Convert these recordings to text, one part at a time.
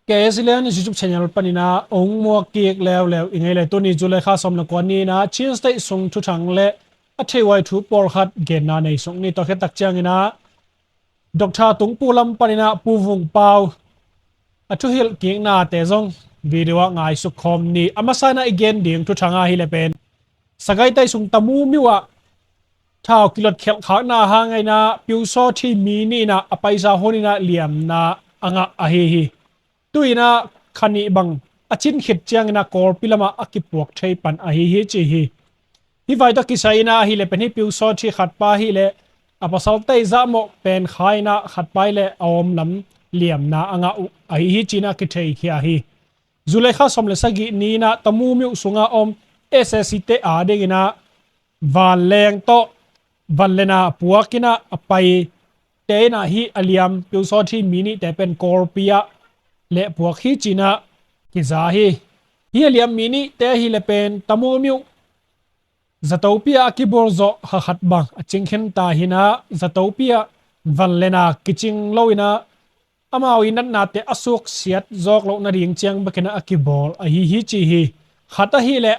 KSLN YouTube channel panina ong mo kiek lew ingai le tuni julai kha som na ko ni na chin state sung thu thang le a thewai thu por khat gen na nei sung ni to khe tak chang ina Dr. Tung Pulam panina puvung pau a thu hil kiek na te zong video ngai su khom ni amasana again ding thu thanga hi le pen sagai tai sung tamu miwa thao kilot khel kha na ha ngai na piu so thi mi ni na apaisa honina liam na anga a hi tuina khani bang achin khit chiang na kor pilama akipuak thei pan a hi chi hi vai to kisaina hi le pen hi piu so thi khat pa hi le apasal tai za mo pen khaina khat pai le awm lam liam na anga a hi china ki thei khia hi zulekha somle sagi ni na tamu mi sunga om ssc te a degina valeng to vallena puakina apai te na hi aliam piu so thi mini te pen korpia le puak hi china ki za hi aliam mini te hi le pen tamu mi zatopia ki borzo ha khat bang achingkhen ta hina zatopia vallena kiching loina amawi nat na te asuk siat zok lo na ring chiang bakena akibol a hi chi hi khata hi le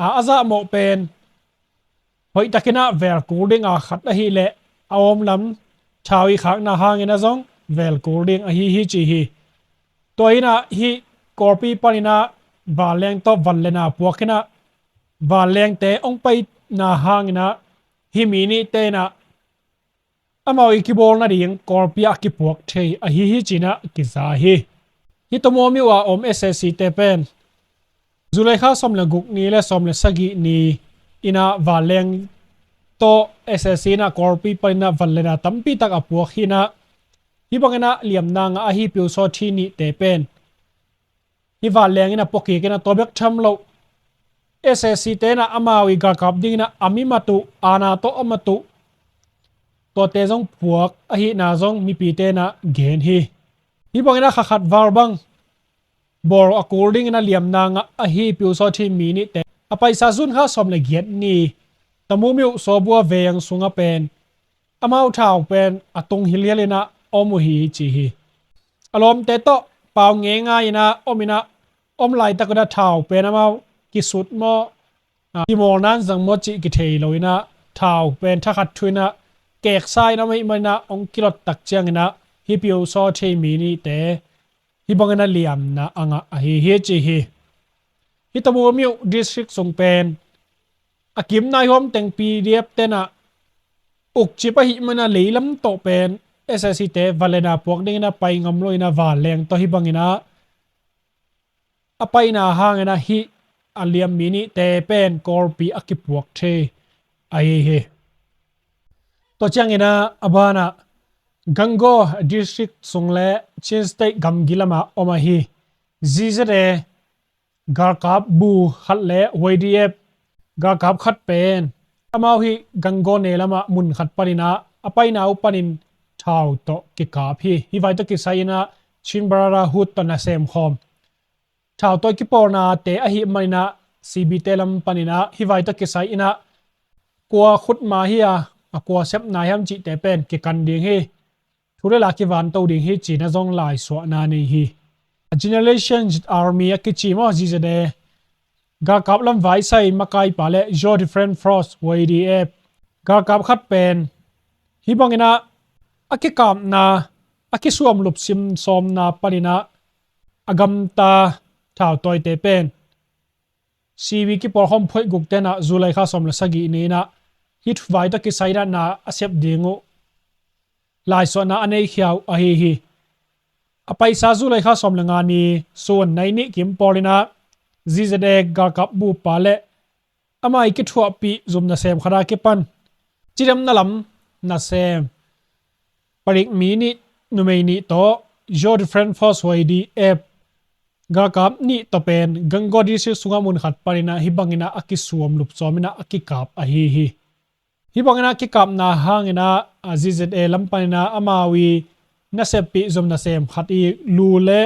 a aza mo pen hoi takina ver cooling a khata hi le awom lam chawi khak na hangena zong vel cooling a hi chi hi toina hi korpi panina valeng to vallena puakena valeng te ong pai na hangena hi mini te na amawi ki bol na ring korpia ki puak thei a hi china ki za hi to momi wa om ssc te pen zulekha somle guk ni le somle sagi ni ina valeng to ssc na korpi panina vallena tampi tak a puak hina hi bangena liam na nga a hi piu so thi ni te pen hi valeng ina poki kena tobek tham lo ssc te na amawi ga kap ding na amimatu ana to amatu to te jong puak a hi na jong mi pi te na gen hi bangena khat war bang bor according na liam na nga a hi piu so thi mi ni te a paisa zun kha som le giat ni tamu mi so bua veng sunga pen amau thau pen atung hilialena omu hi chi alom te to paw nge nga ina omina omlai takona thau pen amau ki sut mo ki mol nan jang mo chi ki thei loina thau pen tha khat thuina kek sai na mai mana ong kilot tak chiang ina hi piu so thei mi ni te hi bangena liam na anga a hi chi hi tamu mi district song pen akim nai hom teng pdf te na uk chi pa hi mana leilam to pen ssc te valena pok ding na pai ngam loina valeng to hi bangina apai na hangena hi aliam mini te pen korpi akipuak the ai to changina abana gango district sungle chin state gamgilama omahi zizare garkap bu khatle ydf garkap khat pen amau hi gango nelama mun khat panina apaina upanin thau to ki kap hi vai to ki saina chinbarara hut to na sem khom thau to ki porna te a hi maina cb telam panina hi vai to ki saina kwa khut ma hi a kwa sep na yam chi te pen ki kan ding hi thule la ki van to ding hi chi na zong lai so na nei hi a generation army a ki chi mo ji je de ga kap lam vai sai makai pale jo different frost ydf ga kap khat pen hi bangina aki kam na aki suam lup sim som na panina agam ta thau toy te pen cv ki por hom phoi guk te na zulai kha som la sagi ni na hit vai ta ki saira na asep dingu lai so na anei khiau a hi a paisa zulai kha som la nga ni son nai ni kim polina zizade ga kap bu pale amai ki thua pi zum na sem khara ke pan chiram na lam na sem parik mi ni numei ni to jo different force ydf ga kap ni to pen gangodi se sunga mun khat parina hi bangina akisuam lup chomina akikap a hi bangina ki kap na hangina azza lampanina amawi na sepi zum na sem khati lule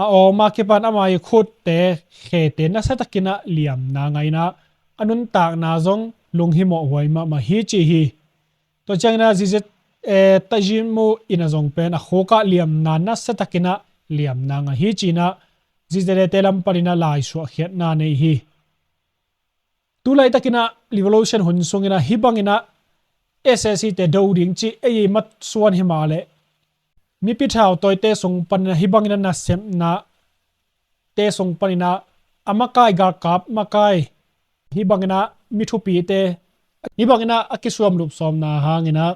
a o ma ki pan amai khut te khete na satakina liam na ngaina anun tak na zong lunghi mo hoima ma hi chi to changna zz tajimu ina zong pen a khoka liam na na satakina liam nanga hi china zizere telam parina lai su khiat na nei hi tulai takina revolution hun sungina hibangina SSC te do ding chi ei mat suan himale mi pi thau toy te sung pan hibangina na sem na te sung panina amakai gar kap makai hibangina mi thu pi te hibangina akisuam lup som na hangina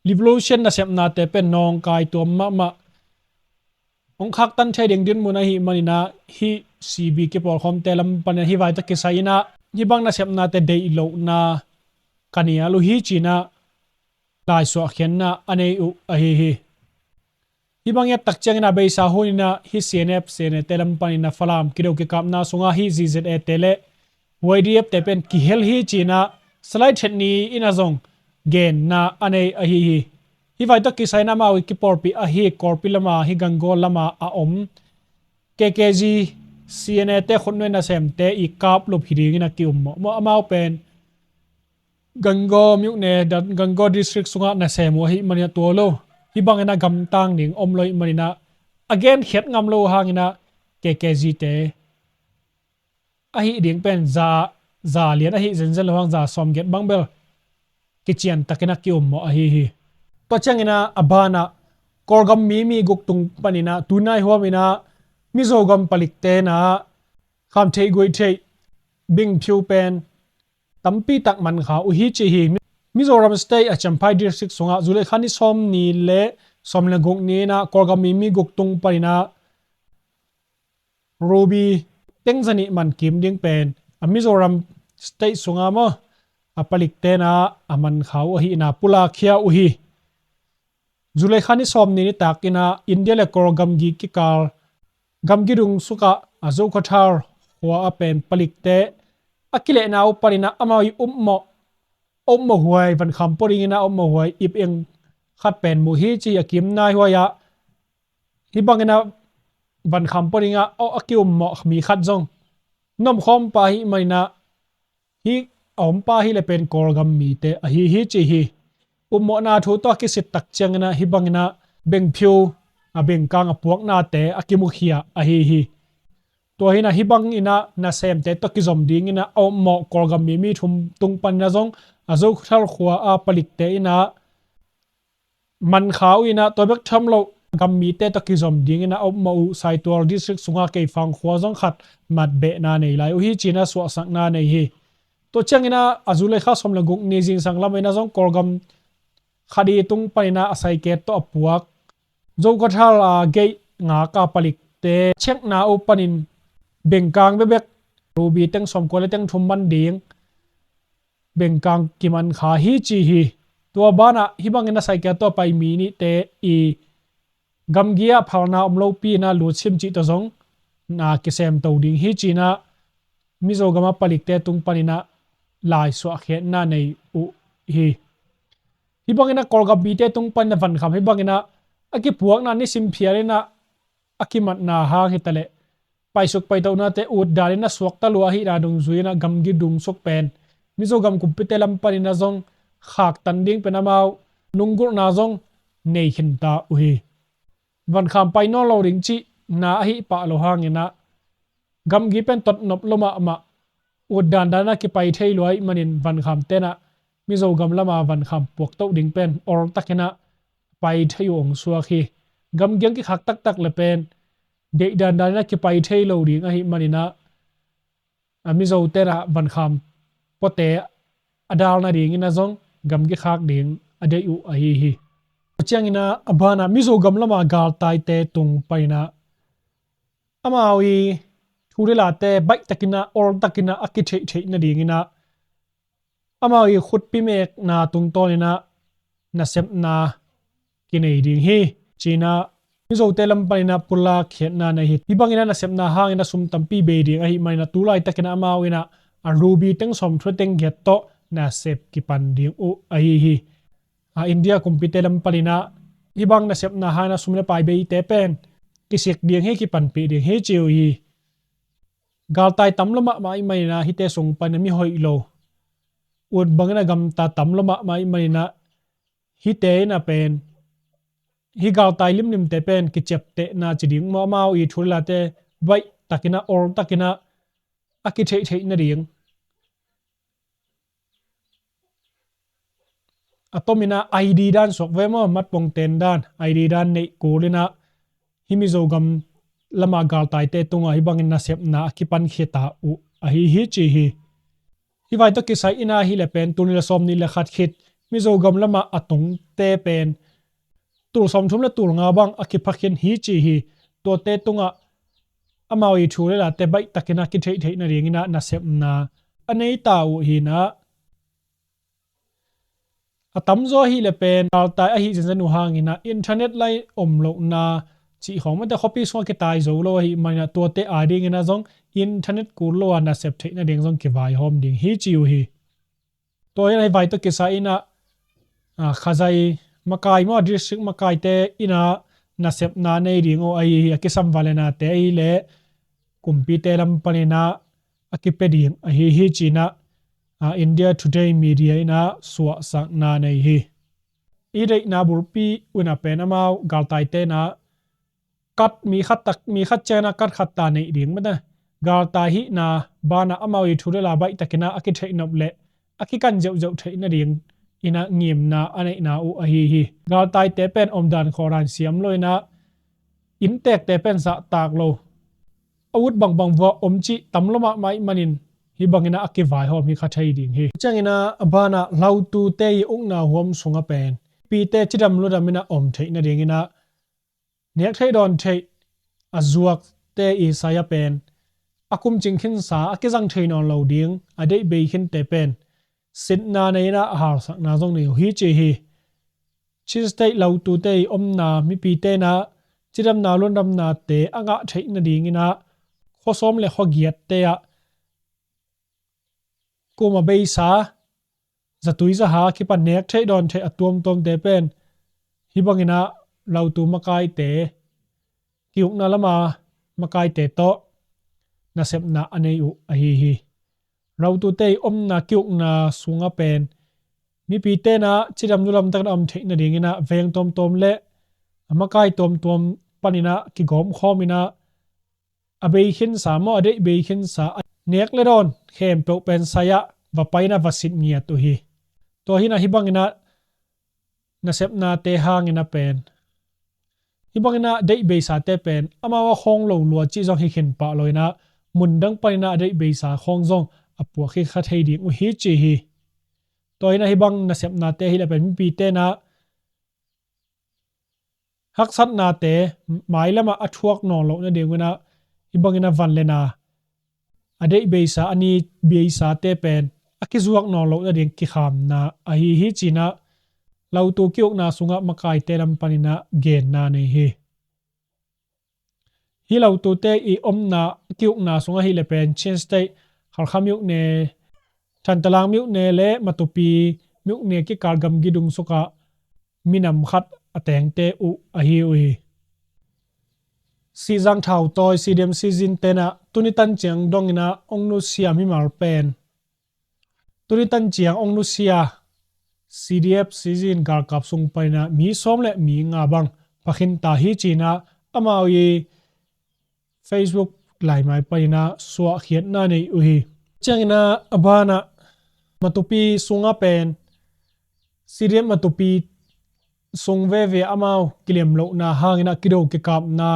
revolution na sem na te pen nong kai to ma ong khak tan thai ding din muna hi manina hi CB ke por khom telam pan hi vai ta ke saina hibang na sem na te dei lo na kania lu hi china lai so khen na ane u a hi hibang ya tak chang na be sa hunina hi CNF sene telam panina falam kiro ke kam na sunga hi ZZA tele YDF te pen ki hel hi china slide chet ni ina zong gen na ane a hi hi vai to ki saina ma wi ki por pi a hi korpi lama hi gangol lama a om KKG CNA te khonwe na sem te I kap lo phiri na ki mo amao pen gango myuk ne dat gango district sunga na sem wa hi mania to lo hi bangena gam tang ning om loi manina again khet ngam lo hangina KKG te a hi ding pen za lian a hi zenzel hang za som get bangbel kichian takena ki mo a hi to changina abana korgam mi guk tung panina tunai huamina mizogam palikte na kham thei goi thei bing phiu pen tampi tak man kha u hi chi hi Mizoram state a Champhai district sunga Zulai khani som ni le somle guk ni na korgam mi guk tung panina Ruby tengzani man kim ding pen a Mizoram state sunga mo apalikte na aman khau hi na pula khia u hi Zulai khani som ni takina India le korgam gi kikal gam gi dung suka azo khathar wa apen palikte akile na uparina amai ummo huai van kham poringina ummo huai ip eng khat pen mu hi chi akim nai huaya hi bangena van kham poringa o akium mo mi khat jong nom khom pa hi maina hi om pa hi le pen korgam mi te a hi chi hi ummo na thu to ki sit tak changna hi bangena beng phiu a beng kang a puak na te akimu khia a hi to hina hi bang ina na sem te to ki zom ding ina ommo korgam mi thum tung pan na jong azo thar khwa a palik te ina man khau ina to bek tham lo gam mi te to ki zom ding ina ommo saitor district sunga ke fang khwa jong khat mat be na nei lai u hi china so sak na nei hi to changina azule kha som la guk ni jing sang lam ina jong korgam khadi tung paina asai ke to apuak zo ko thal a ge nga ka palik te chek na openin bengkang bebek ruby teng som ko le teng thum man ding bengkang kiman kha hi chi hi to bana hibangena sai ka to pai mi ni te I gamgia phalna omlo pi na lu chim chi to jong na kisem to ding hi chi na mizo gama palik te tung panina lai so khe na nei u hi hibangena korga bi te tung pan na van kham hibangena aki puak na ni sim phiarena akimat na ha hitale paisuk pai na te ut dalina suak ta lua hi ra dung zuina gamgi dung sok pen mizo gam kumpite lam panina jong khak tanding penamau nunggur na jong nei khinta uhi van kham pai no lo ring chi na hi pa lo hangina gamgi pen tot nop loma ma ut dan dana ki pai thei loi manin van kham tena mizo gam lama van kham pok to ding pen or takena pai thei ong suwa khi gam gyang ki khak tak le pen de dan dan na ki pai thei lo ring a hi manina amizo tera van kham pote adal na ring ina zong gam gi khak ding ade u a hi changina abana mizo gam lama gal tai te tung paina amawi thurela te bike takina or takina akithei na ding ina amawi khut pi mek na tung tonina na sep na kinai ding hi china mizo telam paina pula khetna na hi hibangina na semna hangina sum tampi be ding a hi maina tulai takina amawina a ruby teng som throteng get to na sep ki pan ding u a hi a india compitelam palina hibang na sep na hana sumle pai be te pen kisik ding he ki pan pi ding he chiu hi galtai tamloma mai maina hi te sung pan mi hoi lo ut bangna gam ta tamloma mai maina hi te na pen hi gal tai lim lim te pen ki chep te na chiding mo mau I thula te bai takina or takina aki thei thei na riang atomina id dan sok ve mo mat pong ten dan id dan nei kulina himizo gam lama gal tai te tunga hi bangin na sep na ki pan kheta u a hi chi hi hi vai to ki sai ina hi le pen tunila som ni le khat khit mizo gam lama atung te pen tur som thum le tur nga bang aki phakhin hi chi hi to te tunga amawi thu le la te bai takina ki thei thei na ringina na sep na anei ta u hi na atam zo hi le pen al tai a hi jen nu hangina internet lai om lo na chi khom ma te copy so ke tai zo lo hi mana to te a ding na zong internet ku lo na sep thei na ding zong ke vai hom ding hi chi u hi to hi vai to ke sa ina khazai makai mo district makai te ina na sep na nei ringo ai ki sam valena te i le kumpi te lam panina akipeding a hi china India Today media ina suwa sak na nei hi i rei na burpi una penamau galtai te na kat mi khat chena kat khat ta nei ding mata galtai hi na bana amawi thurela bai takina aki thei nop le aki kan jau jau thei na ring ina ngim na anei na u a hi galtai te pen omdan khoran siam loina in tek te pen sa tak lo awut bang bang wa omchi tamloma mai manin hi bangina aki vai hom hi khathai ding hi changina abana lautu te ung na hom sunga pen pi te chidam lu damina om thei na ringina nek thei don thei azuak te I saya pen akum chingkhin sa akizang thei non lo ding adei be khin te pen sit na nei na har sak na jong nei hi che hi chis te lautu te om na mi pi te na chidam na lon dam na te anga thei na ding ina khosom le khogiat te a kuma be sa zatui za ha ki pa nek thei don thei atom tom te pen hi bangina lautu makai te kiuk na lama makai te to na sep na anei u a hi lautu te om na kiuk na sunga pen mi pi te na chidam nulam tak am thei na ding ina veng tom tom le makai tom tom panina ki gom khomina abei khin sa mo ade bei khin sa nek le don khem pe pen saya va paina vasit nia tu hi to hi na hi bangina na sep na te hangina pen hi bangina dei be sa te pen amawa khong lo lo chi jong hi khin pa loina mundang paina dei be sa khong jong apu khi kha thei ding u hi chi hi to hi na hi bang na sep na te hi la pen pi te na hak sat na te mai lama athuak no lo na denguna hi bangina van lena adei be sa ani be sa te pen akizuak no lo na ding ki kham na a hi china lautu kiok na sunga makai te lam panina gen na nei hi lautu te I om na kiok na sunga hi le pen chen te khal khamiuk ne thantalang miuk ne le matupi miuk ne ki kargam gidung suka minam khat ateng te u a hi ui si jang thau toy sidem season tena tunitan chiang dongina ongnu siam hi mar pen tunitan chiang ongnu sia CDF season gar kap sung paina mi som le mi nga bang pakhin ta hi china amawi Facebook lai mai paina suwa khiat na nei uhi changina abana matupi sunga pen CDF matupi sung ve amau kilem lo na hangina kido ke kap na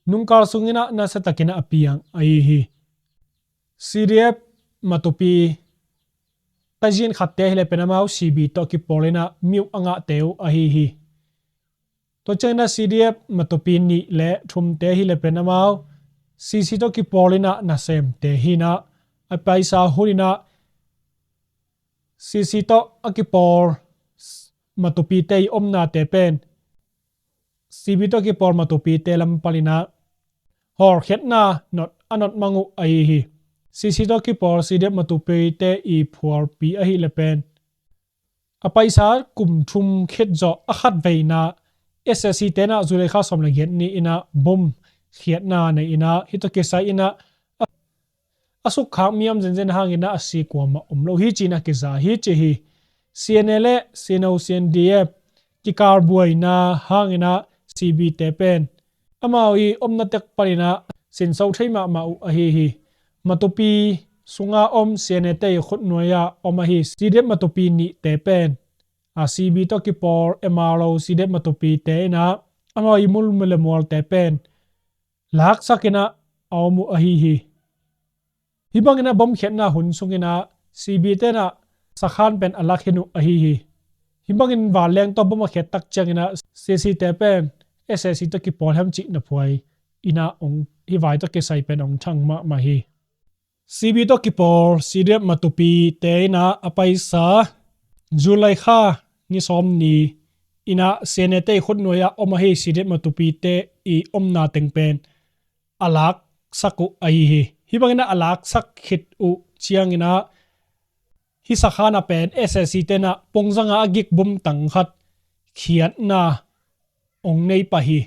nungkar sungina na satakina apiang ai hi CDF matupi tajin khatte hele penamau CB to ki polena miu anga teu a hi to chena CDF matupi ni le thum te hi le penamau CC to ki polena na sem te hi na a paisa hulina CC to akipor matupi te omna te pen CB to ki por matupi te lam palina hor khetna not anot mangu ai hi CC to ki por CDF matupi te I phuar pi a hi le pen a paisa kum thum khet zo a khat veina SSC te na zule kha som la get ni ina bom khiat na nei ina hito ke sai ina asuk khang miam zen hangina asi kwama omlo hi china ke za hi che hi CNL CNO CNDF ki kar buai na hangina cb te pen amawi omna tek parina sin so thaima ma u a hi matopi sunga om senete khut noya om hi sidep matopi ni te pen a cb to ki por mro sidep matopi te na amawi mul mule mol te pen lak sakina awmu a hi hibangina bom khetna hun sungina cb te na sakhan pen alak hinu a hi hibangin waleng to bom khet tak changina cc te pen ssc to ki por ham chi na phoi ina ong hi vai to ke sai pen ong thang ma hi cb to ki por sidep matupi te na apai sa julai kha ni som ni ina senete khut noya oma hi sidep matupi te I omna tengpen alak saku ai hi bangina alak sak khit u chiangina hi sakhana pen ssc te na pongjanga agik bum tang khat khiat na ong nei pa hi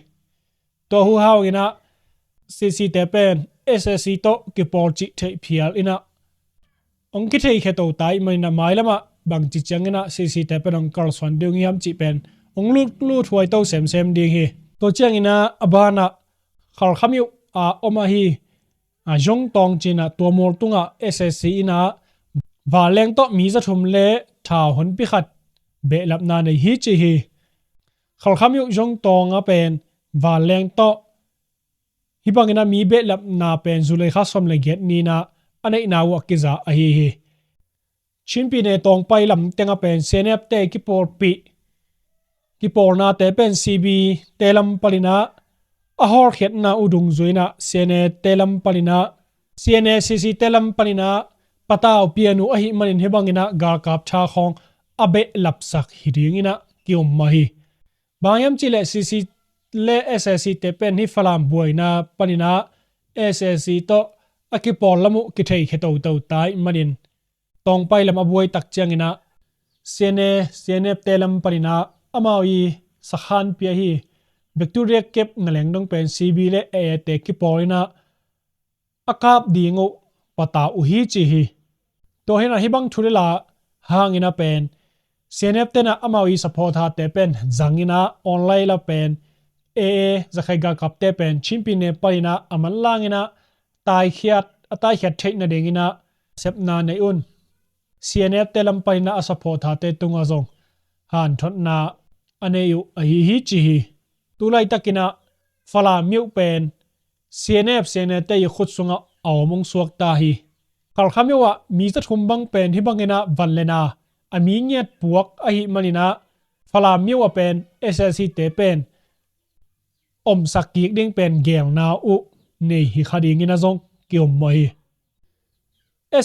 to hu hawina cc te pen ssc to ki por chi thei phial ina ong ki thei kheto tai maina mailama bang chi changina cc te pen ong kal swan ding yam chi pen ong lu thuai to sem ding hi to changina abana khal khamiu a oma hi a jong tong china to mor tunga ssc ina waleng to mi za thum le tha hon pi khat be lap na nei hi chi hi khal khamiu jong tong a pen waleng to hibangina mi be lap na pen zulai kha som le get ni na anei na wa ki za a hi chinpi ne tong pai lam tenga pen senep te ki por pi ki por na te pen cb telam palina a hor khet na udung zuina sene telam palina cne cc telam palina patao pianu a hi manin hebangina gar kap tha khong abe lapsak hiringina kiom mahi bayam chile cc le ssc te pen hi falam buaina panina ssc to akipol lamu ki thei kheto to tai manin tong pai lam abuai tak changina cne telam panina amawi sakhan pia hi bacteria kep naleng dong pen cb le a te ki polina akap dingo pata u hi chi hi to hena hibang thurela hangina pen cnf tena amawi support ha te pen zangina online la pen a zakhai ga kap te pen chimpi ne paina aman langina tai khiat theina dengina sepna nei un cnf telam paina a support ha te tunga zong han thotna aneyu a hi chi hi tulai takina fala miu pen cnf cne te khut sunga awmong suak ta hi kal khamewa mi za thumbang pen hi bangena vanlena ami nget puak a hi manina fala miu a pen ssc te pen om sakik ding pen gel na u nei hi khading ina zong kiom mai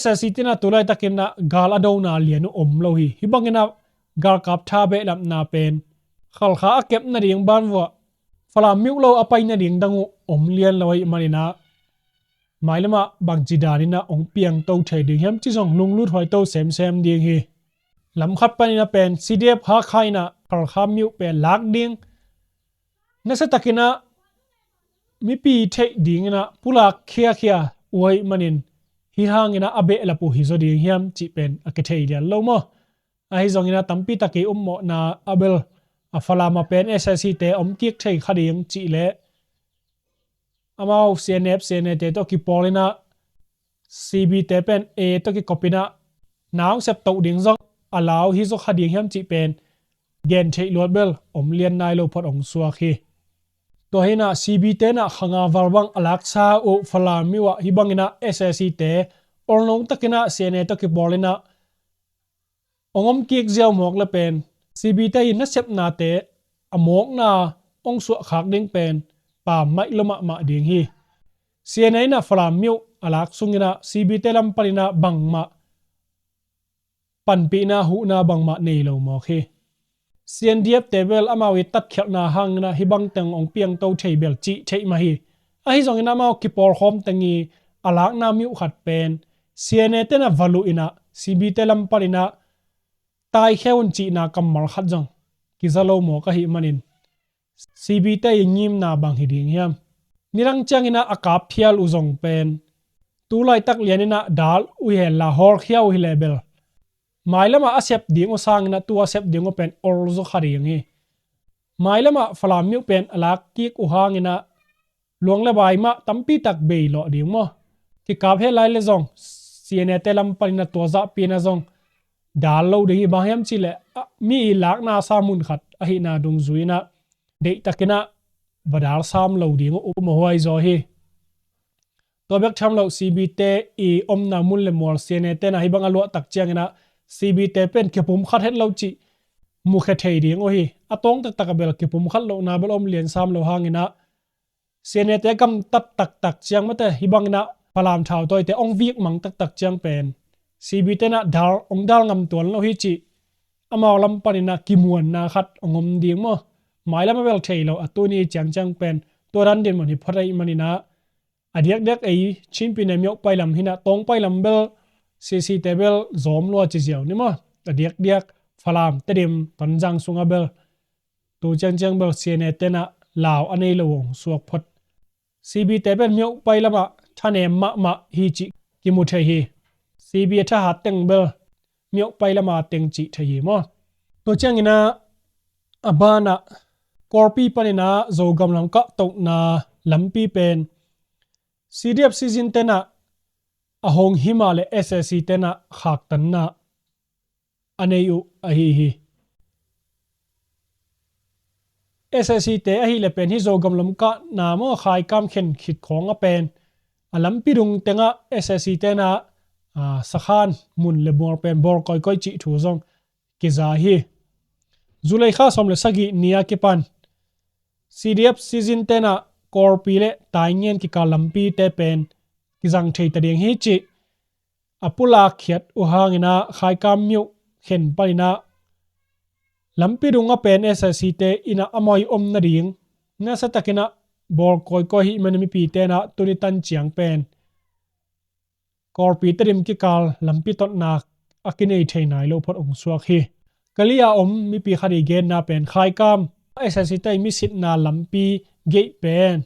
ssc tina tulai takina gal adona lianu om lo hi bangena gal kap tha be lam na pen khal kha kep na ding ban wa fala miu lo apai na ding dangu om lian loi manina mailama bangchi danina ong piang to thai ding hem chi jong lunglut hoi to sem ding hi lam khat panina pen cdf ha khaina khal kham miu pen lak ding nasa takina mi pi thei ding na pula khia oi manin hi hangina abe lapu hi zo ding hiam chi pen akethei dia lomo a hi zongina tampi taki ummo na abel afalama pen ssc te om kik thei khading chi le amao cnf cne te to ki polina cb te pen a to ki kopina naung sep to ding zong alaw hi zo khading hiam chi pen gen thei lot bel om lian nai lo phot ong suwa khi to hina cb te na khanga warwang alaksa o fala miwa hibangina ssc te ornong takina cne to ki polina ongom kik ziaw mok la pen cb te na sep na te amok na ong su khak ding pen pa mai loma ma ding hi cna na fala miu alak sungina cb te lam palina bangma panpi na hu na bangma nei lo mo khi cndf table amawi tat khel na hang na hibang teng ong piang to thei bel chi thei ma hi a hi zong ina mau ki por khom tangi alak na miu khat pen cna te na valu ina cb te lam palina tai kheun chi na kamal khat jong ki zalo mo ka hi manin cb te ngim na bang hi ding hiam nirang changina akap phial uzong pen tulai tak lianina dal u he la hor khiau hi level mailama asep ding o sangna tu asep ding o pen or zo khari ngi mai lama falam miu pen alak ki ku hangina luang le bai ma tampi tak be lo ding mo ki kap he lai le zong siene telam palina to za pina zong dal lo de hi ba hem chile mi lak na samun khat a hi na dung zuina de takina badal sam lo ding u mo hoi zo hi to bek tham lo cb te i om na mun le mor siene te na hi bang alo tak chiangina cb te pen ke pum khat het lo chi mu khe thei ding o hi atong tak tak bel ke pum khat lo na bel om lian sam lo hangina siene te kam tat tak tak chiang mate hi bangina palam thau toy te ong viek mang tak tak chiang pen cb te na dal ong dal ngam ton lo hi chi amaw lam panina kimuan na khat ongom ding mo mai lam bel thei lo atuni chang chang pen to ran din mon hi pharai manina adiak dek ei chimpin em yok pailam hina tong pailam bel cc table zom lo chi jiao ni mo adiak diak falam tedim panjang sunga bel tu chang chang bel siene tena law anei lo suak phot cb table myok pailama thane ma hi chi kimu the hi cb tha hat teng bel myok pailama teng chi the hi mo to chang ina abana korpi panina zogam lam ka to na lampi pen cdf season tena ahong himale ssc tena khak tan na anei u hi ssc te a hi le pen hi zogam lam ka na mo khai kam khen khit khong a pen alam pi rung tenga ssc te na sakhan mun le bor pen bor koi koi chi thu zong ki za hi zulai kha som le sagi nia ke pan cdf season te na kor pi le taingen ki ka lampi te pen ki jang thei ta ding hi chi apula khiat u hangina khai kam miu khen palina lampi runga pen ssc te ina amoi om na ring na sa takina bor koi koi hi manami pi te na tuni tan chiang pen kor pi terim ki kal lampi tot na akinei thei nai lo phot ong suak hi kalia om mi pi khari gen na pen khai kam ssc te mi sit na lampi ge pen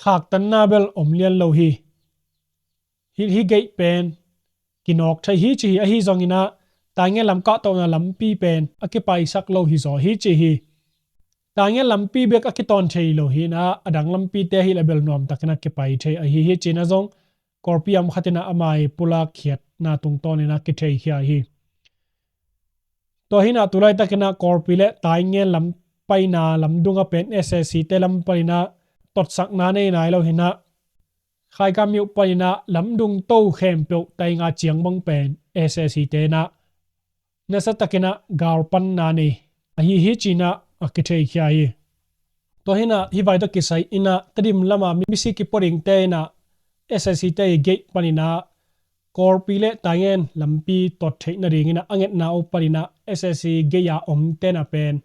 khak tan na bel om lian lo hi ge pen kinok thai hi chi a hi zongina tange lam ka to na lampi pen akipai sak lo hi zo hi chi hi tange lampi bek akiton thei lo hi na adang lampi te hi label nom takna ke pai thei a hi china zong korpiam khatina amai pula khiat na tung ton na ki thei khia hi to hina tulai takna korpile tainge lam paina lamdunga pen ssc te lam paina tot sak na nei nai lo hina khai ka miu paina lamdung to khem pe tai nga chiang bang pen ssc te na nasa takina gar pan na nei a hi china akithei khia hi to hina hi vai to kisai ina trim lama misi ki poring te na ssc te gate panina korpile taingen lampi tot thei na ringina anget na oparina ssc ge ya om te na pen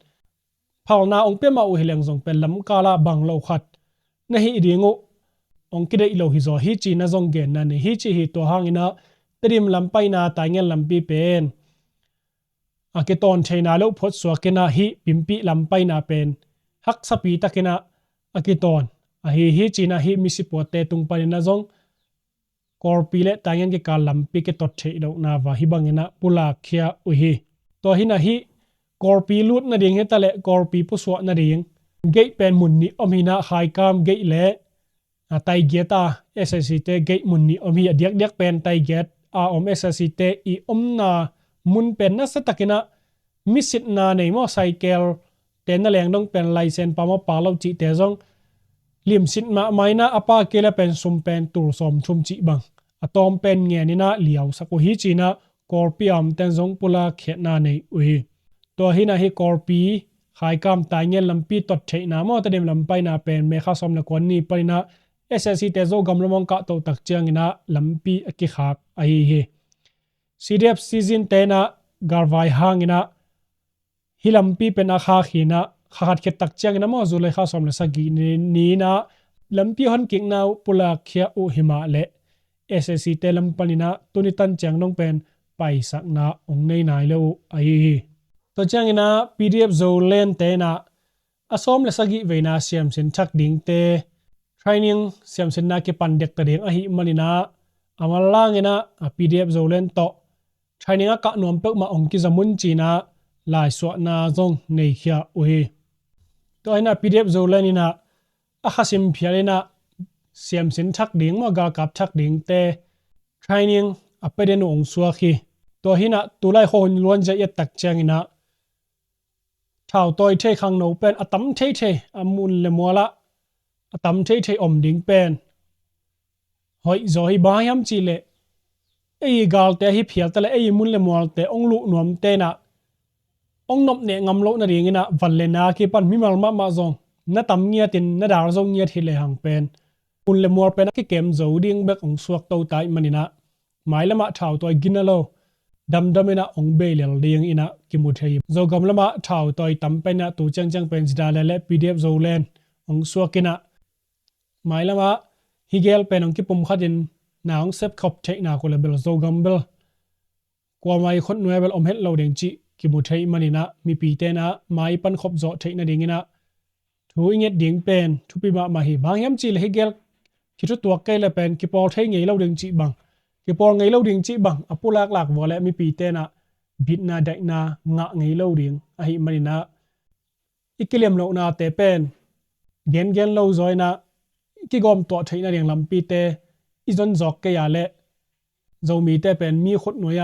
phalna ong pe ma u hileng jong pen lam kala bang lo khat na hi ringu ong kidei lo hi zo hi chi na jong gen na ne hi chi hi to hangina trim lampai na taingen lampi pen aketon theina lo phot suakena hi pimpi lampai na pen hak sapi takena akiton a hi china hi misi pote tung panina jong korpile tangen ke kal lampi ke tot thei lo na wa hi bangena pula khia u hi to hina hi korpi lut na ding hetale korpi pu so na ding gate pen munni omina khai kam gate le tai geta ssc te gate munni omi adiak diak pen tai get a om ssc te I omna mun pen na sa takina misit na nei mo cycle ten na leng dong pen license pa mo pa lo chi te jong lim sit ma maina apa kela pen sum pen tur som thum chi bang atom pen nge ni na liaw saku hi china korpiam ten jong pula khena nei ui to hina hi korpi khai kam taingen lampi tot theina mo ta dem lampai na pen me kha som na kon ni paina ssc te zo gamlomong ka to tak chiang ina lampi aki khak ai hi cdf season te na garvai hangina hilampi pena kha khina khat khet tak chiang na mo zulai kha som la sagi ni na lampi hon king na pula khia u hima le ssc te lampanina tunitan chang nong pen pai sak na ong nei nai lo ai to chang ina pdf zo len te na asom la sagi veina siam sin thak ding te training siam sin na ke pandek ta ding a hi manina amalang ina pdf zo len to training a ka nom pe ma ong ki zamun china lai so na zong nei khia u hi ตัวไอ้น่ะ PDF โจเลยนี่นะอาคาซิมเพียเลยนะเสียมสินทักดิ่งมากากับทักดิ่งเต training อเปเดนองสัวคีตัวหินะตัวไล่คนล้วนจะยัดตักเจงนะชาวตัวเทขังโนเป็นอตัมเทอมุนเลมัวละอตัมเทอมดิ่งเป็นหอยจอยบายามจีเลไอ้กาลเตะฮิเพียลแต่ละไอ้มุนเลมัวเตองลุนวมเตนะองนบเนงำโลนาเรียงนะวันเลนาคีปันมิมัลมาซงน่าตำเงียตินน่าดาวซงเงียทีเลหังเป็นมุนเลมัวเป็นที่เกมโจดิ้งเบกองสวกตัวตายมันนี่นะหมายละมาชาวตัวกินนะโลดำเนะองเบลล์เลียงอินะกิมุทัยโจกำละมาชาวตัวตั้มเป็นนะตัวจังเป็นจิดาเลPDF โจเลนองสวกินะหมายละมาฮิเกลเป็นองกิปุ่มขัดินนาองเซฟขอบเทนาโคเลเบลโจกำเบลกว่าไม่คนนวยเบลอมเฮดเราเดงจิกิมุทัยมันนี่นะมีปีเตนะหมายปันขบโจเทนะเดงอินะทูอิงเงดดิ่งเป็นทุปีมาฮีบางยามจีเลฮิเกลคิดตัวเกลเป็นกิปอลเทงไงเราเดงจิบังกิปอลไงเราดิ่งจีบังอปุลักหลักวอลเลมีปีเตนะบิดนาเด็กนางะไงเราดิ่งอหิมันนะอีกเลียมเรานาเตเป็นเกนเราจอยนะกิกอมตัวใช้นาเรียงลำปีเตอีจนจอกเกียเลเรามีเตเป็นมีคนหน่วย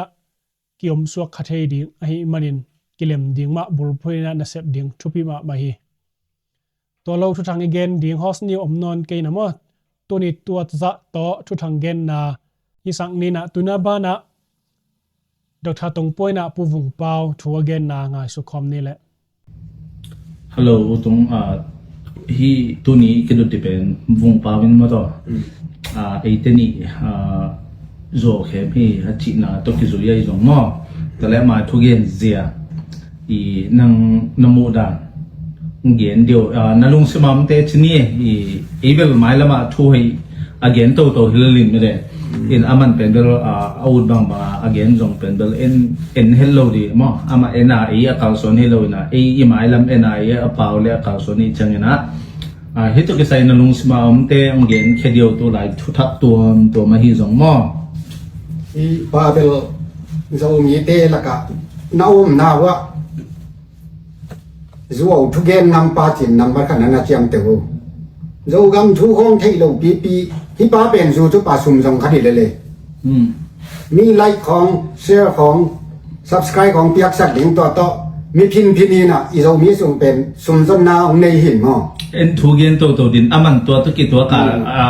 กิอมสวกขัดให้ดิ่งอหิมันกิเลมดิ่งมาบุลพูนะนัสเซบดิ่งทุปีมาฮีตัวเราทุกทางเกนดิ่งฮอสนิวอมนอนเกยนะมั้งตัวนี้ตัวจะต่อทุกทางเกนนาอีสังนี้นะตุนาบ้านะดอกทาตรงป่วยนะปูvùngเปาทัวเกนนางายสุขอมนี่แหละฮัลโหลตรงฮีตัวนี้ก็ดูที่เป็นvùngเปาเป็นมาต่อไอ้เทนี่โจเข้มฮีฮัจินะตัวกิจุยาอีจงมอแต่แล้วมาทุกเกนเสียอีนังโมดานเกนเดียวนั่งลงสมามเตชนี่อีเวลหมายละมาทุยagain to hilin mere in aman pendel out bang ba again jong pendel in hello di mo ama ena e akal son hello na e imailam ena e apaule akal son ni changena hitu ke sai na lung sma umte again khedio to lai thu thap to ma hi jong mo i ba bel zo mi te la ka na na wa zuo thu gen nam pa chin nam ba kana na chiam te ho zo gam thu khong thei lo piที่ป้าเป็นสู่ทุกป่าสุ่มส่งคดีเลยมีไลค์ของแชร์ของ subscribe ของเปียกสักดิ่งต่อมีพินนี่นะอีเรามีส่งเป็นสุ่มจนนาองในหินมั้งเอ็นทุกเย็นตัวดินอามันตัวตุกิตัวกา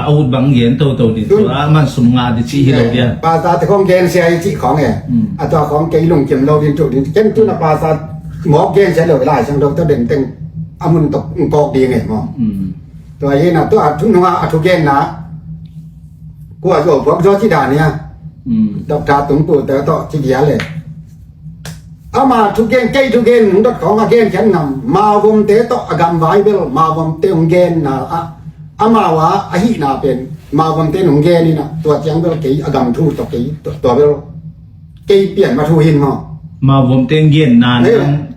อาวุธบางเย็นตัวดินตัวอามันสุ่มงาดิชีฮิโรเดียปาซาที่ของเกณฑ์เสียจีของไงตัวของเกย์ลงเก็บเราดินจุดดินเกณฑ์ตัวน่ะปาซาหมอเกณฑ์เสียเลยหลายช่างเราตัวเด่นเต็งอามุนตกกอกดีไงมั้งตัวยี่น่ะตัวทุนว่าทุกเกณฑ์นะกูอาจจะบอกที่ด่านเนี่ยดอกทาตุ่มปูแต่ต่อที่เดียเลยเอามาทุกเกณฑ์ใกล้ทุกเกณฑ์ดอกของเกณฑ์ฉันนำมาวงเตะต่อกำไว้เบลมาวงเตะของเกณฑ์นะเอามาวะอหินาเป็นมาวงเตะของเกณฑ์นี่นะตัวเจียงเบลกี่อกำทูต่อกี่ตัวเบลกี่เปลี่ยนมาทูหินมั้งมาวงเตงเย็นนาน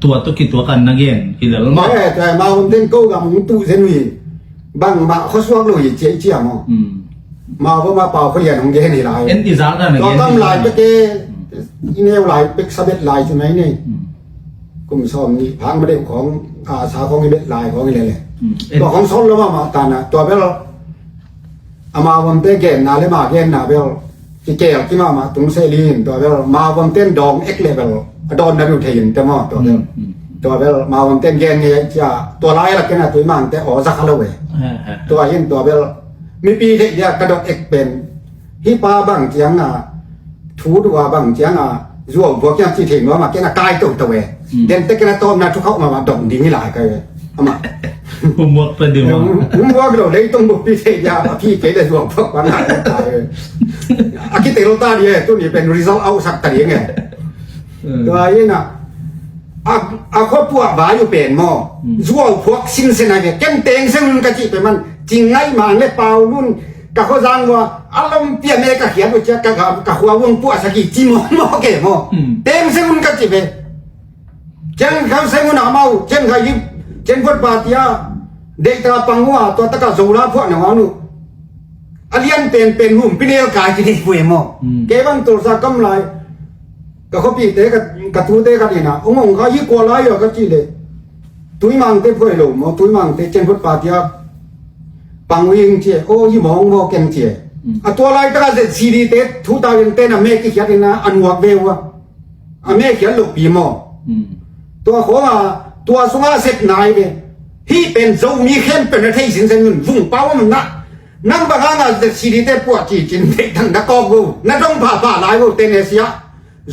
ตัวตุกิตัวกันนักเย็นฮิเลอร์มั้งแต่มาวงเตงกูกำตู้เซนุยบางมาเขาสวกลุยเจียเจียมั้งมาเพราะมาเป่าเขาเรียนของเกนี่หลายเอ็นที่สามนั่นเองก็ต้องหลายไปเกอีเนลหลายเป็กสเบ็ดหลายใช่ไหมนี่กลุ่มซ้อมนี่พังมาเด็กของสาวของอีเบ็ดหลายของอีเลยตัวของซ้อมแล้วมาตานะตัวเบลอามาวันเต้เกนนาเลยมาเกนนาเบลที่เกลที่มาตรงเซลีนตัวเบลมาวันเต้นดองเอ็กเลเบลดอนนั่นอยู่ที่ยินแต่มาตัวเบลมาวันเต้นเกนนี่จะตัวร้ายละกันนะตัวมันแต่อ๋อสักฮัลโหลเว้ยตัวยินตัวเบลมีปีที่เดียกระโดดเอกเป็นฮิปาบังเจียงทูดัวบังเจียงรวมพวกยังที่ถึงว่ามาแกน่ะกายตัวตัวเด่นแต่แกน่ะต้มน่ะทุกเขามาดองดีนี่หลายกันเอามาผมบอกประเดี๋ยวผมว่าเราได้ต้องบุกปีเทียพี่เกได้รวมพวกปัญหาตายอากิเตโรตาเนี่ยตัวนี้เป็น result เอาสักตะเลียงไงตัวนี้น่ะครอบครัวบ้าอยู่เป็นหม้อรวมพวกสินเสนาเนี่ยแกงเตงซึ่งมันกะจิเป็นมันจริงไงมาเนี่ยเปล่ารุ่นกับเขาจังว่าอารมณ์เปลี่ยนเลยกับเขียนว่าจะกับหัววงปัวสักกี่จีมอนมอเก๋มอเต็มเส้นมันก็จีบเช่นเขาเส้นมันหนาเมาเช่นใครยิบเช่นพวกปาติยาเด็กตาปังว่าตัวตะกะโซลาพวกหนังนู้อเลียนเป็นหุ่มพิเนลกายจีดีป่วยมอเก็บังตัวสักกำไรกับเขาปีเตะกับตูเตะกันนี่นะองค์เขายิ่งกว่าไรอยู่ก็จีเลย ตุ้ยมังเตพ่อยลมตุ้ยมังเตเจนพุทธปาติยาปังวิ่งเจียโอ้ยมองมองกันเจียตัวไรก็จะซีดีเตทุตาวินเตนะเมฆที่เขียนนะอันวักเบวะเมฆเขียนลูกปีมอตัวเขาตัวสุภาษิตนายเนี่ยที่เป็นโจมีเข้มเป็นอะไรสินเสงินฟุ้งเป้ามันนะนั่งบางครั้งจะซีดีเตปวดจีจินเด็กทั้งนักกอกูนักร้องผ่าลายกูเตเนเซีย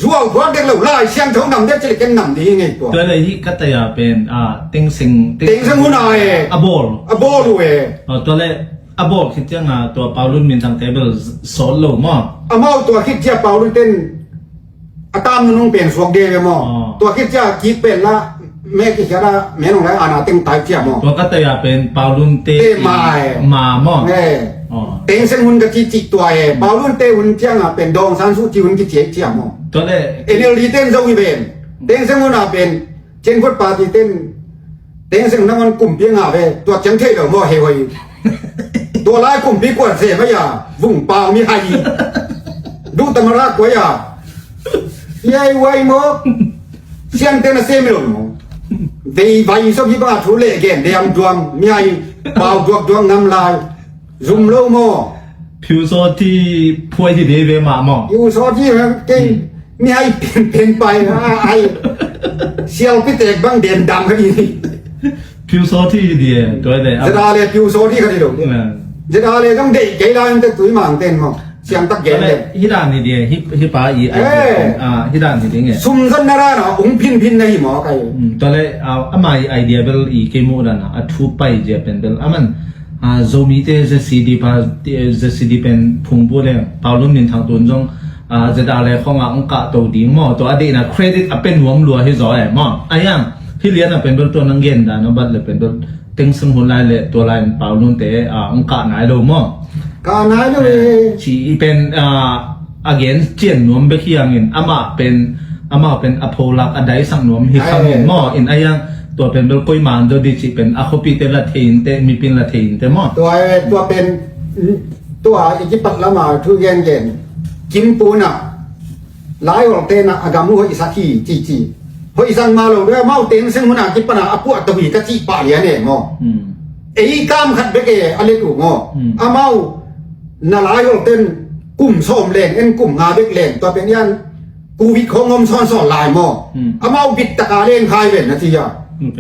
รัวหัวเด็กเหล่าไล่เสียงท้องนำเด็กจะเล่นนำดีไงตัวเลยที่กัตยาเป็นเต็งสิงหุ่นายอบอลรู้เอตัวเลยอบอลคิดยังตัวเปาลุนมินทางเทเบิลโซลโลมอเมาตัวคิดเจ้าเปาลุนเต้นตามนุ่งเป็นสวกเดียวมอตัวคิดเจ้าคิดเป็นละแม่คิดจะแม่น้องไรอาณาเต็งตายเจ้ามอตัวกัตยาเป็นเปาลุนเตมามอเต็งเส้นหุ่นกับจิตตัวเปาลุนเตหุ่นเจ้าเป็นดองสันสุจิหุ่นกิเจียเจ้ามอตัวเลยเอเนลดีเต้นโจมีเป็นเต็งเส้นหุ่นเป็นเจนพุทธปาติเต้นเต็งเส้นนั้นมันกลุ่มเพียงหาไปตัวจังเทเดี๋ยวมอเฮวอยตัวร้ายกลุ่มพี่กวดเสียพยาวุ่งเปล่ามีใครดูตำรากวยยายไว้หมดเสียงเต้นเสียไม่หลงดีใบสมยิบาทุเล่เก่งเดียมดวงมีไอเปล่าดวงน้ำลายซุ่มโลโมผิวโซที่พวยที่เดเวมาหมออยู่โซที่เก่งมีไอเป็นไปไอเชียวพิเตกบ้างเด่นดำคดีผิวโซที่เดียตัวเลยจะได้เลยผิวโซที่คดีหลงจะได้เลยต้องเด็กเกล้าจะตุ้ยหมางเต้นมั้งเสียงตะเกียบเลยฮิดานนี่เดียฮิปาอีฮิดานนี่เดียซุ่มสันนารานะองพินในหมอไก่ตัวเลยอามาไอเดียเบลอีเกมูดันะทูไปเจเป็นเบลอามันโจมีเตจะซีดีพาจะซีดีเป็นพุงบุเลยเปาลุนมินทางตุนจงจะได้เลยขององค์การตัวดีหมอตัวอดีตนะเครดิตเป็นหวงหลัวให้จ่อยหมอไอ้ยังที่เรียนเป็นตัวนังเงินดานบัดเลยเป็นตัวเต็งซึ่งหุ่นลายเลยตัวลายเปาลุนเตองค์การไหนรู้หมอการไหนเลยชีเป็นagain เจียนนวมเบคียงเงินอามาเป็นอโพลักอดัยสังนวมฮิคังเงินหมออินไอ้ยังตัวเป็นเบลกุยมันตัวดิจิเป็นอะคปิเตละเทนเตมีเป็นละเทนเตหมอตัวเป็นตัวอิจิปัตละมาทุเย็นกิมปูน่ะหลายของเตนะอากามุอิสาคีจีพออิสันมาเราด้วยเมาเต็นซึ่งหุ่นกิปนะอปวดตบีกะจิปะเลียเนี่ยหมอไอ้กามขัดเบกอะไรถูกหมออาเมานาลายของเต้นกลุ่มส้มแรงเอ็นกลุ่มงาเบกแรงตัวเป็นยันกูวิคงงมซ้อนลายหมออาเมาบิดตะการเล่นคายเป็นนาทีอ่ะ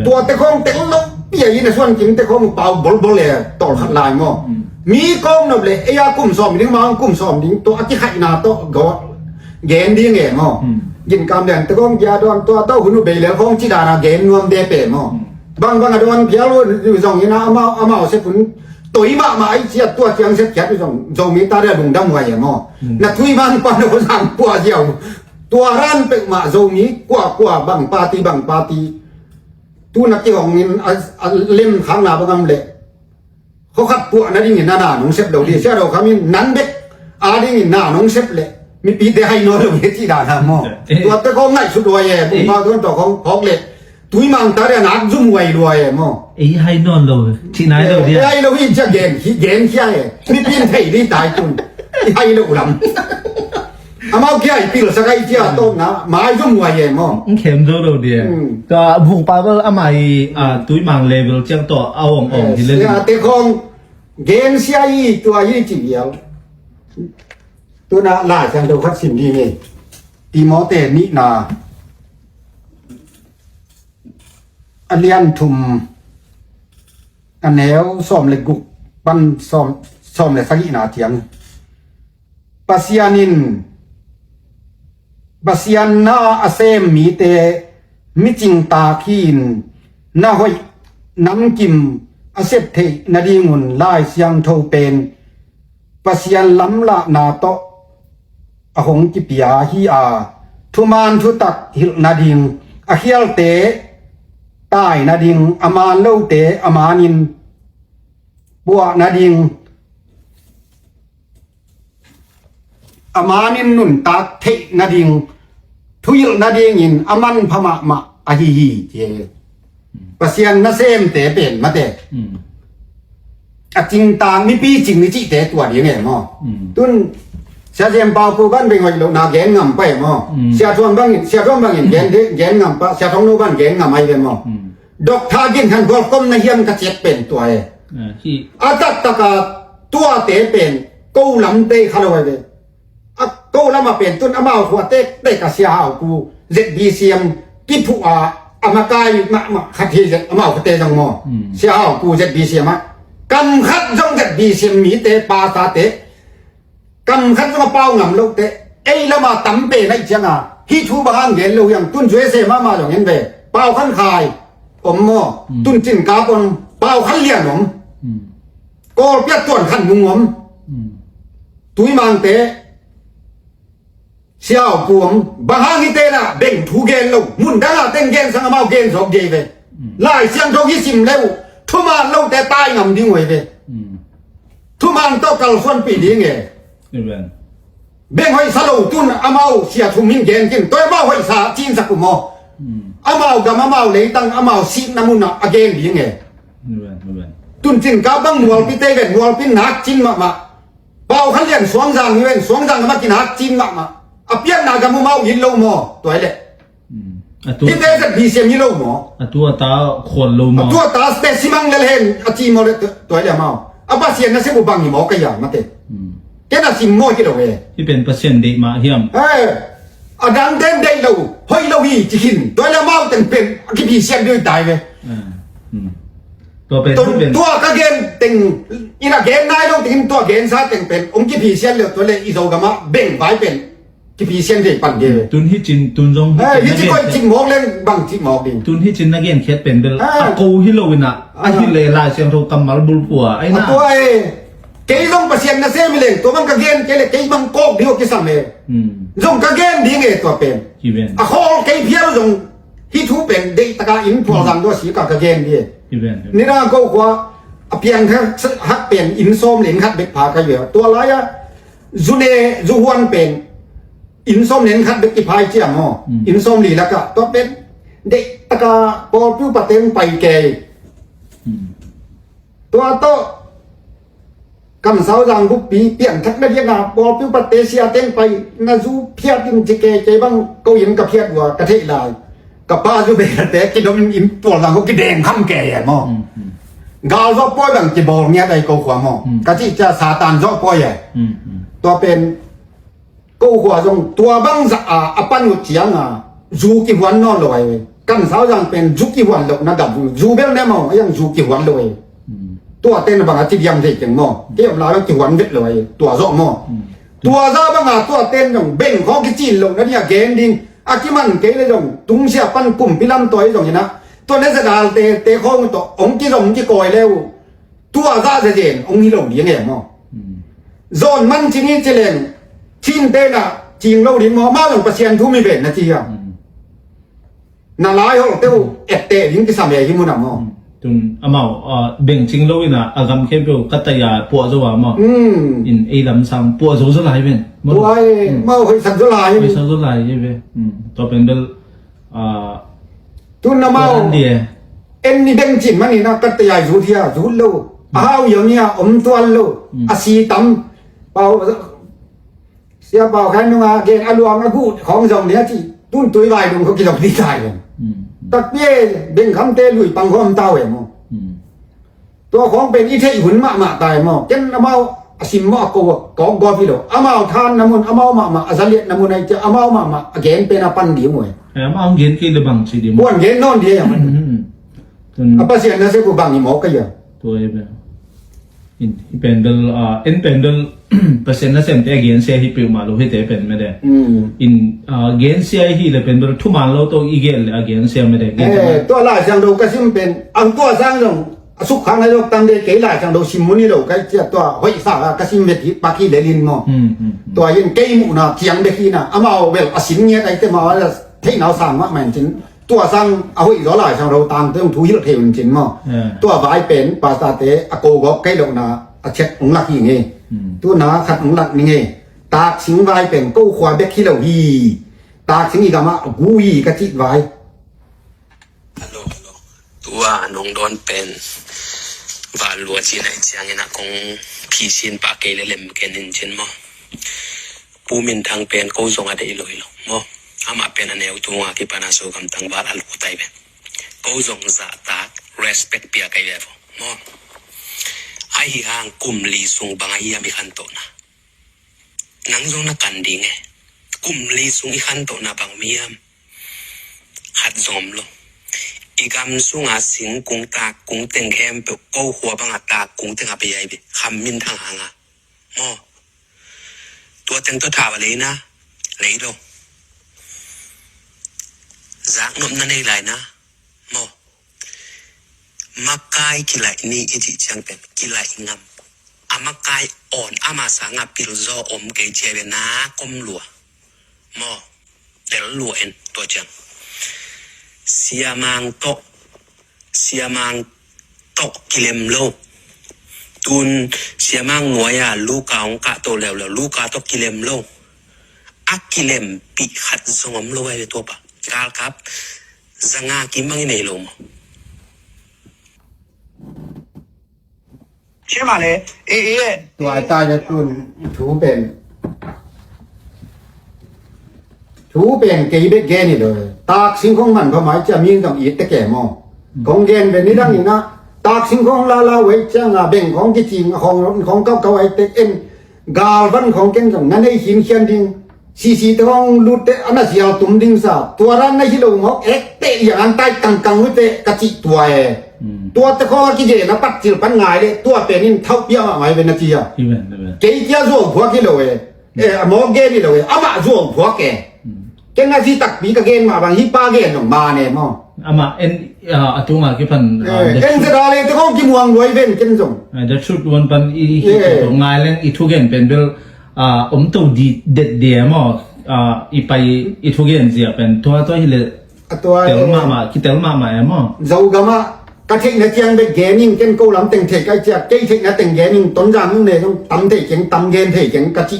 ตัวแต่คงแต่ลงเปียยินส่วนจริงแต่คงเป่าบอลเลยต่อขัดลายหมอมีกองนั่นเลยไอ้ยากลุ่มซ้อมดิ้งมากลุ่มซ้อมดิ้งตัวอธิไข่นาโตก็เกณฑ์ดิ้งเองหมอยินกำแดงแต่คงยาดอนตัวเต้าหุ่นเบลแล้วคงจิดานาเกณฑ์นวมเดเปหมอบางดอนเพียรุอยู่ตรงนี้นะอาเมาเสพุนตัวอีมาไอ้เสียตัวเจียงเสียแฉอยู่ตรงมีตาเดือดดุงดำไว้หมอนักทุยมันปานคนสั่งปัวเดียวตัวร้านเป็นมาตรงนี้กว่าบังปาตีตัวนักที่ของเงินเล่มข้างหน้าบางคำเละเขาขัดปัวนั่นดิ่งหน้าน้องเซฟเดี๋ยวดีเสียเราคำนี้นั้นเด็กดิ่งหน้าน้องเซฟเละมีปีเดียให้น้อยลงเฮจิดาหน้าหมอตัวแต่ของไหนสุดรวยบุกมาตัวตัวของเละทุยมังตาเรียนักจุ่มไว้รวยหมอไอ้ให้นอนเลยที่ไหนเราเนี่ยไอ้เราวิ่งจะเก่งขี้ใช่นี่พี่ไทยนี่ตายคุณไอ้เราลำอามาแค่ปีละสักไอ้เจ้าต้นนะมาจุ่มไว้หมอเข้มโดดเดียวก็บุกไปว่าอามาทุยมังเลเวลเจ้าตัวเอาองที่เล่นแต่ของเก่งเสียอีตัวยี่จีเดียวตัวน่ะล่าจังตัวขัดสินดีไงตีมอเตนี่นาอันเลียนทุมอันแนวซ้อมเล็กกุกปั้นซ้อมเลยสักอีนาเทียงปัสยานินปัสยานนาอาเซมมีเตมิจิงตาคีนนาหอยน้ำกิมอาเซบเทนาดีงุนลายเสียงโทเป็นปัสยานล้ำละนาโตอหงกิปยาฮีอาทุมานทุตักหิลนาดิงอเฮียลเตใต้นาดิงอามาเล่าเตอามานินบัวนาดิงอามานินนุนตาเทนาดิงทุยนาดิงอินอามันพมะมะอาฮีเจปัสยันนาเซมเตเป็นมาเตจริงต่างมีปีจริงมีจิเตตัวเดียวไงหมอตุนเสียเจมเปาปูบ้านเป็นวันเรานาแกนงำไปหมอเสียทวนบ้างเสียทวนบ้างเกนงำปะเสียทองโนบ้านแกนงำไม่เป็นหมอ ดอกทากินขันกอลก้มในเฮียมกระเจ็บเป็นตัวที่อาตัดตะกาตัวเตะเป็นกูลำเตะขลอยเลยกูลำมาเป็นต้นอามาหัวเตะเตะกระเสียเอากูเจ็ดบีเซียมกิผู้อามากายมาขัดทีเจ็ดอามาหัวเตะจังมอเสียเอากูเจ็ดบีเซียมกำคัดจงเจ็ดบีเซียมมีเตะปาตาเตะกำคัดจงเป้าหงำลูกเตะไอ้ละมาตั้มเปในเชียงฮิทูบางเห็นลูกยังตุ้นช่วยเสมาอย่างเห็นเวเป้าขันคายผมมอตุ้นจินกาปนเป้าขันเลี้ยงผมก็เปียกต้นขันมุงผมตุยมังเตะเสียวปวงบางฮิเตนะเบ่งทูเกนลูกมุนดังเต็งเกนสังมาเกนสองเกเวไล่เสียงโจกิสิมเร็วทุมาลูกแต่ตายงำดิ้งไว้เวทุมันโตกัลส่วนปีดิ้งเงเบ่งหอยสโลตุนอามาเสียทุมิงเกนกินตัวมาหอยสาจีนสักมออามากับอามาเลยตั้งอามาซีน้ำมุนอะเกนดิ้งเงตุนจินกาบังมัวพิเตเวนมัวพินักจินมาเป่าขันเลียนสวงจางเวนสวงจางมากินหักจินมาอเปียนนากามุมายินโลมอตัวเล็กพิเตจะบีเซียมยินโลมอตัวตาคนโลมอตัวตาสเปซิมังเลนอจีมอเลตัวเล็กมาอาบาเซียนนั่นเสบุบังยิมอกยามาเตแกน่าซิมโมกิโลเวที่เป็นเปอร์เซ็นต์ดีมาเฮียมอดังเดนเดโลหอยโลวีจิกินตัวเล็กมาตั้งเป็นกิบีเซียมด้วยตายเวตัวก็เกณฑ์ติงอีน่ะเกณฑ์นายลงติงตัวเกณฑ์ซาติงเป็นองค์กิพีเซียนเลยตัวเลยอีโซกามาเบ่งไว้เป็นกิพีเซียนที่ปั่นเดียวตุนที่จินตุนจงยี่ที่ก็จินหมอกเล่นบังจินหมอกดิตุนที่จินนักเกณฑ์เคสเป็นเดลกูฮิโลวินะอันที่เลลาเซียงโทกำมัลบุลปัวไอ้น่ะตัวเกย์ลงเปอร์เซ็นต์นะเซมิเลงตัวมันก็เกณฑ์เกย์มันโกกเดียวกิสัมเลยจงก็เกณฑ์ดีไงตัวเป็นอ่ะเขาเกย์เพี้ยจงที่ทุเป็นเด็กตะการอินพอสังตัวสีกับเกณฑ์ดีนี่นะก็ว่าเพียงแค่ฮักเป็นอินโซมเหรียญคัดเบ็ดผากันอยู่ตัวไรอะจูเนจูฮวนเป็นอินโซมเหรียญคัดเบ็ดที่พายเจียมอ๋ออินโซมหลีแล้วก็ตัวเป็นเด็กตะกาปอพิวปะเต็งไปแกตัวโตกำเสาจังบุปผีเปลี่ยนทักได้ยังไงปอพิวปะเตเซียเต็งไปนาจูเพียดินจิเกใจบ้างก็ยินกับเพียดว่ากระเทยลายกับป้าจูเบลเตะกินนมอินปวดหลังก็กินแดงข้ามแก่หม้อกาลก็ป่วยแบบจีบอลเนี้ยได้กูขวาหม้อกะที่จะซาตานก็ป่วยตัวเป็นกูขวาตรงตัวบังจะอปันยุเจียงจูกิวันนอนลอยกันสาวยังเป็นจูกิวันลกนะดับจูเบลเนี่ยหม้อยังจูกิวันลอยตัวเต้นบังอาทิตย์ยำเด็กจังหม้อเกี่ยวลายกิวันเวทลอยตัวโซหม้อตัวซาบังตัวเต้นอย่างเบ่งของกิจีนลงนั่นเนี่ยเกณฑ์ดิ้งอากิมันเกเลยจงตุ้งเสียปันกลุ่มพิลัมตัวไอ้จงนะตัวนี้จะดาลเตะข้องตัวองค์ที่ลงที่ก่อยแล้วตัวซาเจนองค์ที่ลงยังไงมั้งโซนมันจริงจริงชินเตนะจริงเราดิมอมาลงประเชียนทุ่มไม่เป็นนะจีอ่ะน่าร้ายเขาเตะเอตเตยิงที่สามเอยิงมุนอ่ะมั้งจนอามาเบ่งจริงเราวินะอากำเข้มเปล่ากัตยาปัวจัวมั้งอินเอดัมซังปัวจัวจะไหลเป็นปัวมาเคยสังจะไหลเคยสังจะไหลใช่ไหมตัวเป็นเดลตุนน้ำเมาเอ็นนี่เด้งจินมันนี่นะกัตยาจูเทียจูโลอ้าวอย่างนี้ตัวโลอาศีตัมเปล่าเสียเปล่าแค่นึงเกณฑ์อารมณ์กูของจงเนี้ยที่ตุนตุยไว้ดูเขากินดอกดีใจเลยตักเปี้ยเบ่งคำเตลุยปังความเต้าเองมั้งตัวของเป็นอีเทยหุ่นมาตายมั้งเจนน้ำเมาสิมมาโกกองกอฟิโลอามาทานน้ำมันอามาอาซาเลียน้ำมันไอจะอามาเกณฑ์เป็นปันดีมวยเอาเงินกินหรือบังสิดีมั้งบ้วนเงินนอนดีอย่างมันapa sih yang nasi kubang ini mau kaya? Tuh ya, in pendel pendel persen nasi ente agen saya hidup malu hite pen mede. In agen saya hidup pendel tu malu tu igel agen saya mede. Tu lah yang do kasih pen, ang tu sang dong, asuk kang ayo tang de kaya lah yang do simuni lo kaya cia tu hoi sa kasih mede paki lelin mo. Tu yang kaya mu na tiang de kina, amau well asinnya tadi tu mau ada thay nào sang mak main cin. ตัวสังเอาอีกหลายช่างเราตามเรื่องทุยเราเทมันจริงมั้งตัววายเป็นภาษาเตะอโกก็ใกล้ลงนาเช็ดองหลักอย่างงี้ตัวนาขัดองหลักนี่ไงตากสิงวายเป็นกู้ควายเบ็กที่เราฮีตากสิงอีกมากูฮีกระจิตวายฮัลโหลตัวน้องโดนเป็นวาลัวจีนไอเจียงนะคงผีสินปากเกลเล่มเกนินจินมั้งปูมินทางเป็นกู้ส่งอะไรเลยหรอมั้งอามาเป็นอันเอวตัวที่ปนาโซกำตังบาลลูไตเป็น câu dùng giả tác respect bia cái level mo ai hi hang kum li sung bang ai mi khan to na nang zong na kan ding e kum li sung i khan to na bang miam hat zom lo igam sung a sing kung ta kung teng khem pe câu hua bang ta kung teng a pe ai bi kham min thang hanga mo tua teng to tha wa le na lấy đâu giác nộm na này lại na mo makai kilai ni iti chang pen kilai ngam amakai on ama sanga pilzo om ke chebe na kom lua mo tel lua en to chang siamang to kilem lo tun siamang ngoya luka ong ka to lew luka to kilem lo akilem pi khat zongom lo ai to pa kal kap zanga ki mang nei lo mo ရှင်းပါလေအေးရဲ့ ตัวไอ้ตาจะตุนถูเป็นกี่เบ็ดแกนี่เลยตากสิ่งของมันเขาหมายจะมีต้องอีแต่แก่มองของแกนเป็นนี่ดังนี้นะตากสิ่งของลาไว้จ้างเบ่งของจริงของเก่าไอ้เต็กเอ็นกาลวันของแกนของนั้นไอ้หินเขียนดิ่งซีตองลุดเตอันนั้นเสียวตุ่มดิ่งซาตัวรันในที่เราหมอกเอ็กเตอย่างอันใต้กังวิเตกะจิตัวตัวตะคอกิเจนะปัดจิลปันง่ายเลยตัวเป็นนี่เท่าเปี้ยมาเป็นนาทีอ่ะ even เกี่ยส่วนผัวกิโลหมอเกนี่เลยอามาส่วนผัวแกน่าสิตักปีกะเกนมาบางฮิปาเกนมาเนี่ยมั้ง ama en atunga ki pan เอ็นจะได้เลยตะคอกิมวงรวยเป็นกันส่ง the truth one pan i to ngai leng i thugen pen bel to di det de mo i pai i thugen zia pen to hi le ตัว tel ma ki tel ma mo เราก็มากะเทกนะเจียงเป็นเกนิ่งเกนโกลำเต็งเทกไอเจียเกยเทกนะเต็งเกนิ่งต้นจางนู่นเนี่ยต้องตำเทกเก่งตำเกนเทกเก่งกะจิ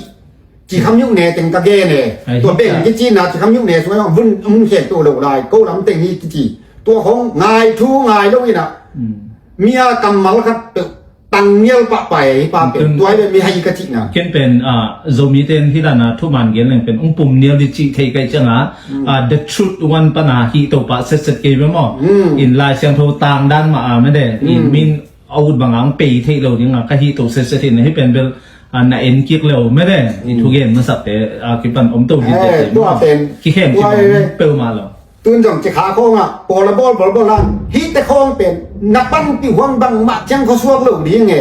จีคำยุกเนี่ยเต็งกะเกเนี่ยตัวเบ่งกิจีนะจีคำยุกเนี่ยสวยว่าวุ่นเขียนตัวเราได้โกลำเต็งนี่กิจีตัวของงายทูงายด้วยนะเมียกำมัลคัดตังเงี้ยปะไปปะเป็นตัวเป็นมีให้กะจินะ ken pen zomi ten hilana thuman gen leng pen pum nial di chi thei kai changa the truth one pana hi to pa set ke be mo in lai siang tho tang dan ma me de in min out bangang pe thei lo ding ka hi to set hin hi pen bel na en kik lo me de in thu gen ma sap te ki pan to di te ตัวเป็น ki khem ki pe ma lo ตื่นจงจะขาโค้งอ่ะปอละบอลลังฮิตแต่โค้งเป็นนับปั้นปีหวงบังมาจังเขาสวกหลงดีไง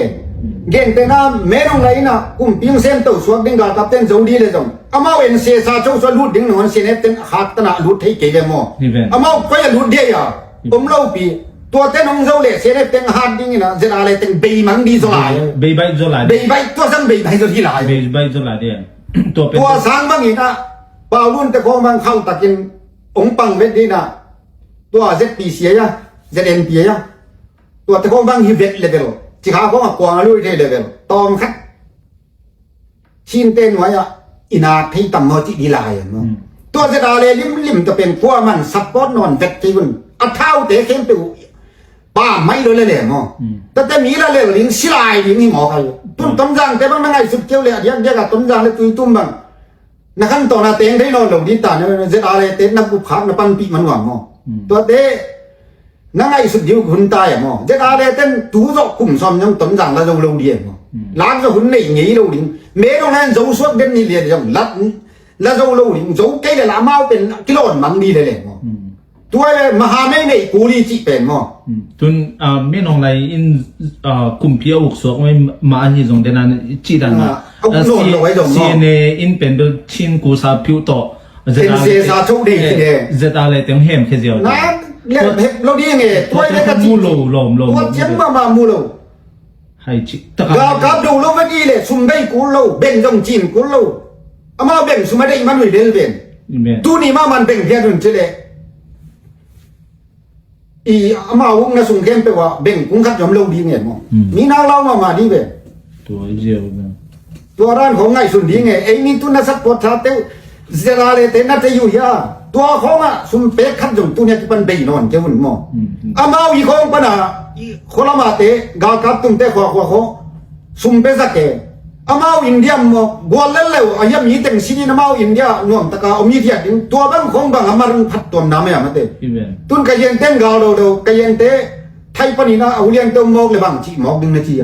เก่งแต่น้ำแม่ตรงไหนนะกุ้งปิ้งเส้นตัวสวกดิ้งกากับเต้นโจดีเลยจงอามาเอ็นเสียซาโจสวลุดดิ้งหนอนเสียเนเต้นหักตนะลุดให้เก๋มออามาก็อย่าลุดเดียอ่ะผมเล่าปีตัวเต้นองโจเลยเสียเนเต้นหักดิ้งนะจะอะไรเต้นเบย์มังดีสลาย be bai zo la เบย์ใบตัวสั่งเบย์ใบตัวที่หลาย be bai zo la de to pen ตัวสังบางอีนะป่ารุ่นแต่โค้งบางเข้าตะกินองปังเวทดีนะตัวเซตปีเสียยะเซตเอ็นปียะตัวตะโกนบางฮิเวตเลเวลจีขาเขากวางลุยเทเลเวลตอมคัดชินเต้นไว้อะอินาที่ต่ำโนจิดีลายมั้งตัวเซตาเลลิมจะเป็นพวกมันซับพอร์ตนอนเวทที่มันอัดเท้าเตะเข้มไปป้าไม่รู้เลยมั้งแต่มีละเลยลิงสิลายลิงนี่หมอใครตุ้มต้มจังแต่บางไงสุดเกี่ยวเลยเดี๋ยวกับต้มจังเลยตุ้มบางนักขันตอนน่ะเตงได้นอนหลงดินตาเนี่ยเซตาเลเตะนับบุกขานับปันปีมันหวังมั้งตัวเต้นั่งไอ้สุดยิ่งหุ่นตายอ่ะมั้งจะอะไรเต้นตู้จอกกลุ่มซ้อมยังต้นจังแล้วจะลงเดียมั้งล้างจะหุ่นหนีหนีลงดิ่งเมื่อตรงนั้นจะสวดเด่นนี่เรียนยังลัดแล้วจะลงดิ่งจะใกล้เลยละเมาเป็นกิโลมันดีเลยมั้งตัวมหาไม่ในกูรีจิเป็นมั้ง tun me nong lai in kumpia uk sok mai ma hi jong denan chi dan ma cna in pen do chin ku sa piu to zeta le tem hem khe jiao นะเล่นเห็บเราดีไงตัวเล็กกระจิ mu lo lom ตัวเจ็บมามูโล hai chi ta กับดูโลไม่ดีเลยซุ่มได้กูโลเบ่งจงจีนกูโลอามาเบ่งซุ่มไม่ได้มันไม่เดินเบ่ง amen ตัวนี้มามันเบ่งเพี้ยนเฉยอีอามาวุ้งนะส่งเข้มไปว่าเบ่งกุ้งคัดยอมลงดีไงมั้งมีนางเล่ามาดีเบ่ง to jiao na ตัวร้านของไงสุดดีไงไอ้นี่ตุนนัสปอร์ตเตเซราเลเตนัทอยู่ยาตัวของอ่ะซุมเป๊กคัดจงตัวเนี้ยที่เป็นเบย์นอนเจ้าหุ่นมั้งอามาอีของปนะคนละมาเตะกากับตุ้งเตะขวาซุมเป๊สักเก อามาอินเดียมกวนเล่นเร็วอายมีแต่งสินีนามาอินเดียน่วมตะกาอมีเทียดิตัวบังของบังอามารังพัดตัวน้ำไม่มาเตตุนกะเย็นเต้นกาวโดกะเย็นเตไทยปนินะเอาเลี้ยงตัวมอกเลยบังจีมอกดึงนาที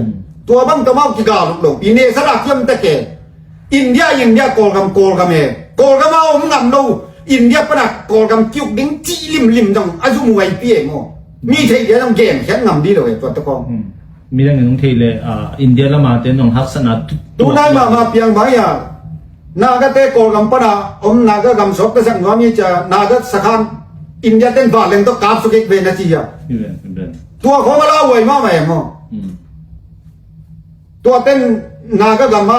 ตัวบังตัวมอกจีกาวลงปีนี้สระเทียมตะเกอินเดียโกลกำเมโกลกำเอางำดูอินเดียปนักโกลกำจุกดิ้งจีลิมจังอาจุมวยเปียโมมีเทียต้องเกมแค่งำดีเลยตัวตะกองมีเรื่องนึงที่เลยอินเดียละมาเต็นของฮักษณะตัวนั้นมาเพียงใบนากเตโกลกำปนานากกำศพก็สังว่ามีจะนากสักขันอินเดียเต้นฝ่าเล่นต้องกราบสุกิเวนัจีตัวของเราไว้มาไหมโมตัวเต้นนากกำมะ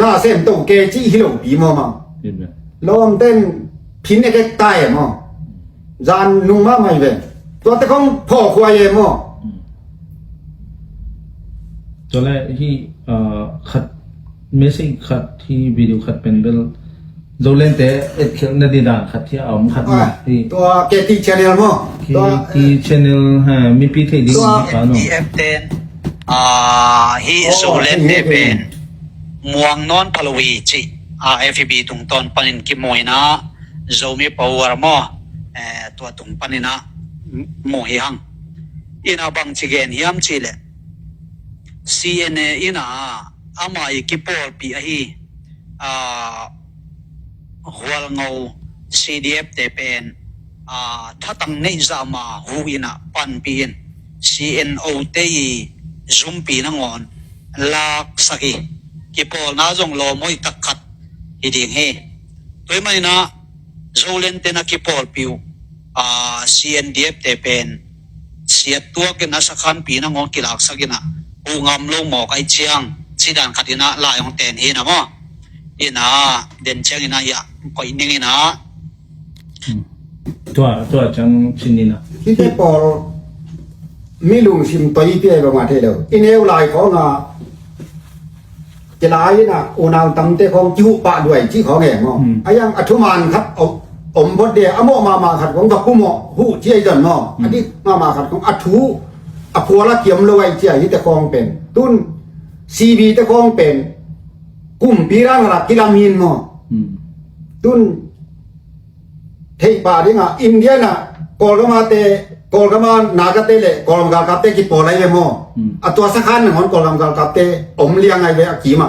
น่าเส้นโตเกจีฮิโลปีมอมาลองเต้นพินเอกตายมอจานนุ่งมาไม่เว้ตัวแต่ของพ่อควายมอตัวแรกที่ขัดไม่ใช่ขัดที่วิดีโอขัดเป็นเบลเราเล่นแต่เอ็ดเขียนนาดีดาขัดที่เอาขัดที่ตัวเกตีชแนลมอตัวที่ชแนลฮะมีพิธีดีตัวที่เอฟเทนฮีสูเล่นเเป็นมวงนอนพลวีจิFB ตุงตอนปันินกิมวยนะโจมีปาวร์มอตัวตุงปันินะโมหิหังอินาบังจิเกนยามจิเล CNA อินาอามาอิกิปอลปีอาฮีหัวเงา CDF เตเป็นถ้าตั้งในจามาหูอินะปันปีน CNO เตยซุมปีนังอนลักสักีกิปอลน่าจงโลมวยตักขัดฮิดิงเฮตัวมันนะโจเลนเตนักกิปอลปิวCNDF เตเป็นเสียตัวกันนะสักขันปีนังอนกิลักสักินะอูงามลงหมอกไอเชียงสิดานขัดินะลายของเตนเฮนะมั้งอินะเด่นเชียงอินะยะก็อินิงอินะตัวจังชินินะที่เตปอลมีลุงชิมตัวยี่เปียประมาณเท่าเดิมอินเอลไลน์ของจะลายนะโอนาวตั้งแต่ของจิวปะด้วยที่ของแห่งมอไอ้ยังอัฐุมานครับอมพดเดียอโมมาขัดของกับผู้หมอผู้เชี่ยจนมออันนี้มาขัดของอัฐุอภัวละเกียมลอยเชี่ยที่ตะกองเป็นตุนซีบีตะกองเป็นกุ่มปีรังหลักกิลามีนมอตุนเทปาดิงะอินเดียนะกอลกามานากเตเลกอลกากาเตกิปอไลเวมออัตัวสักขันหนึ่งคนกอลกากาเตอมเลียงไงเวอกีมา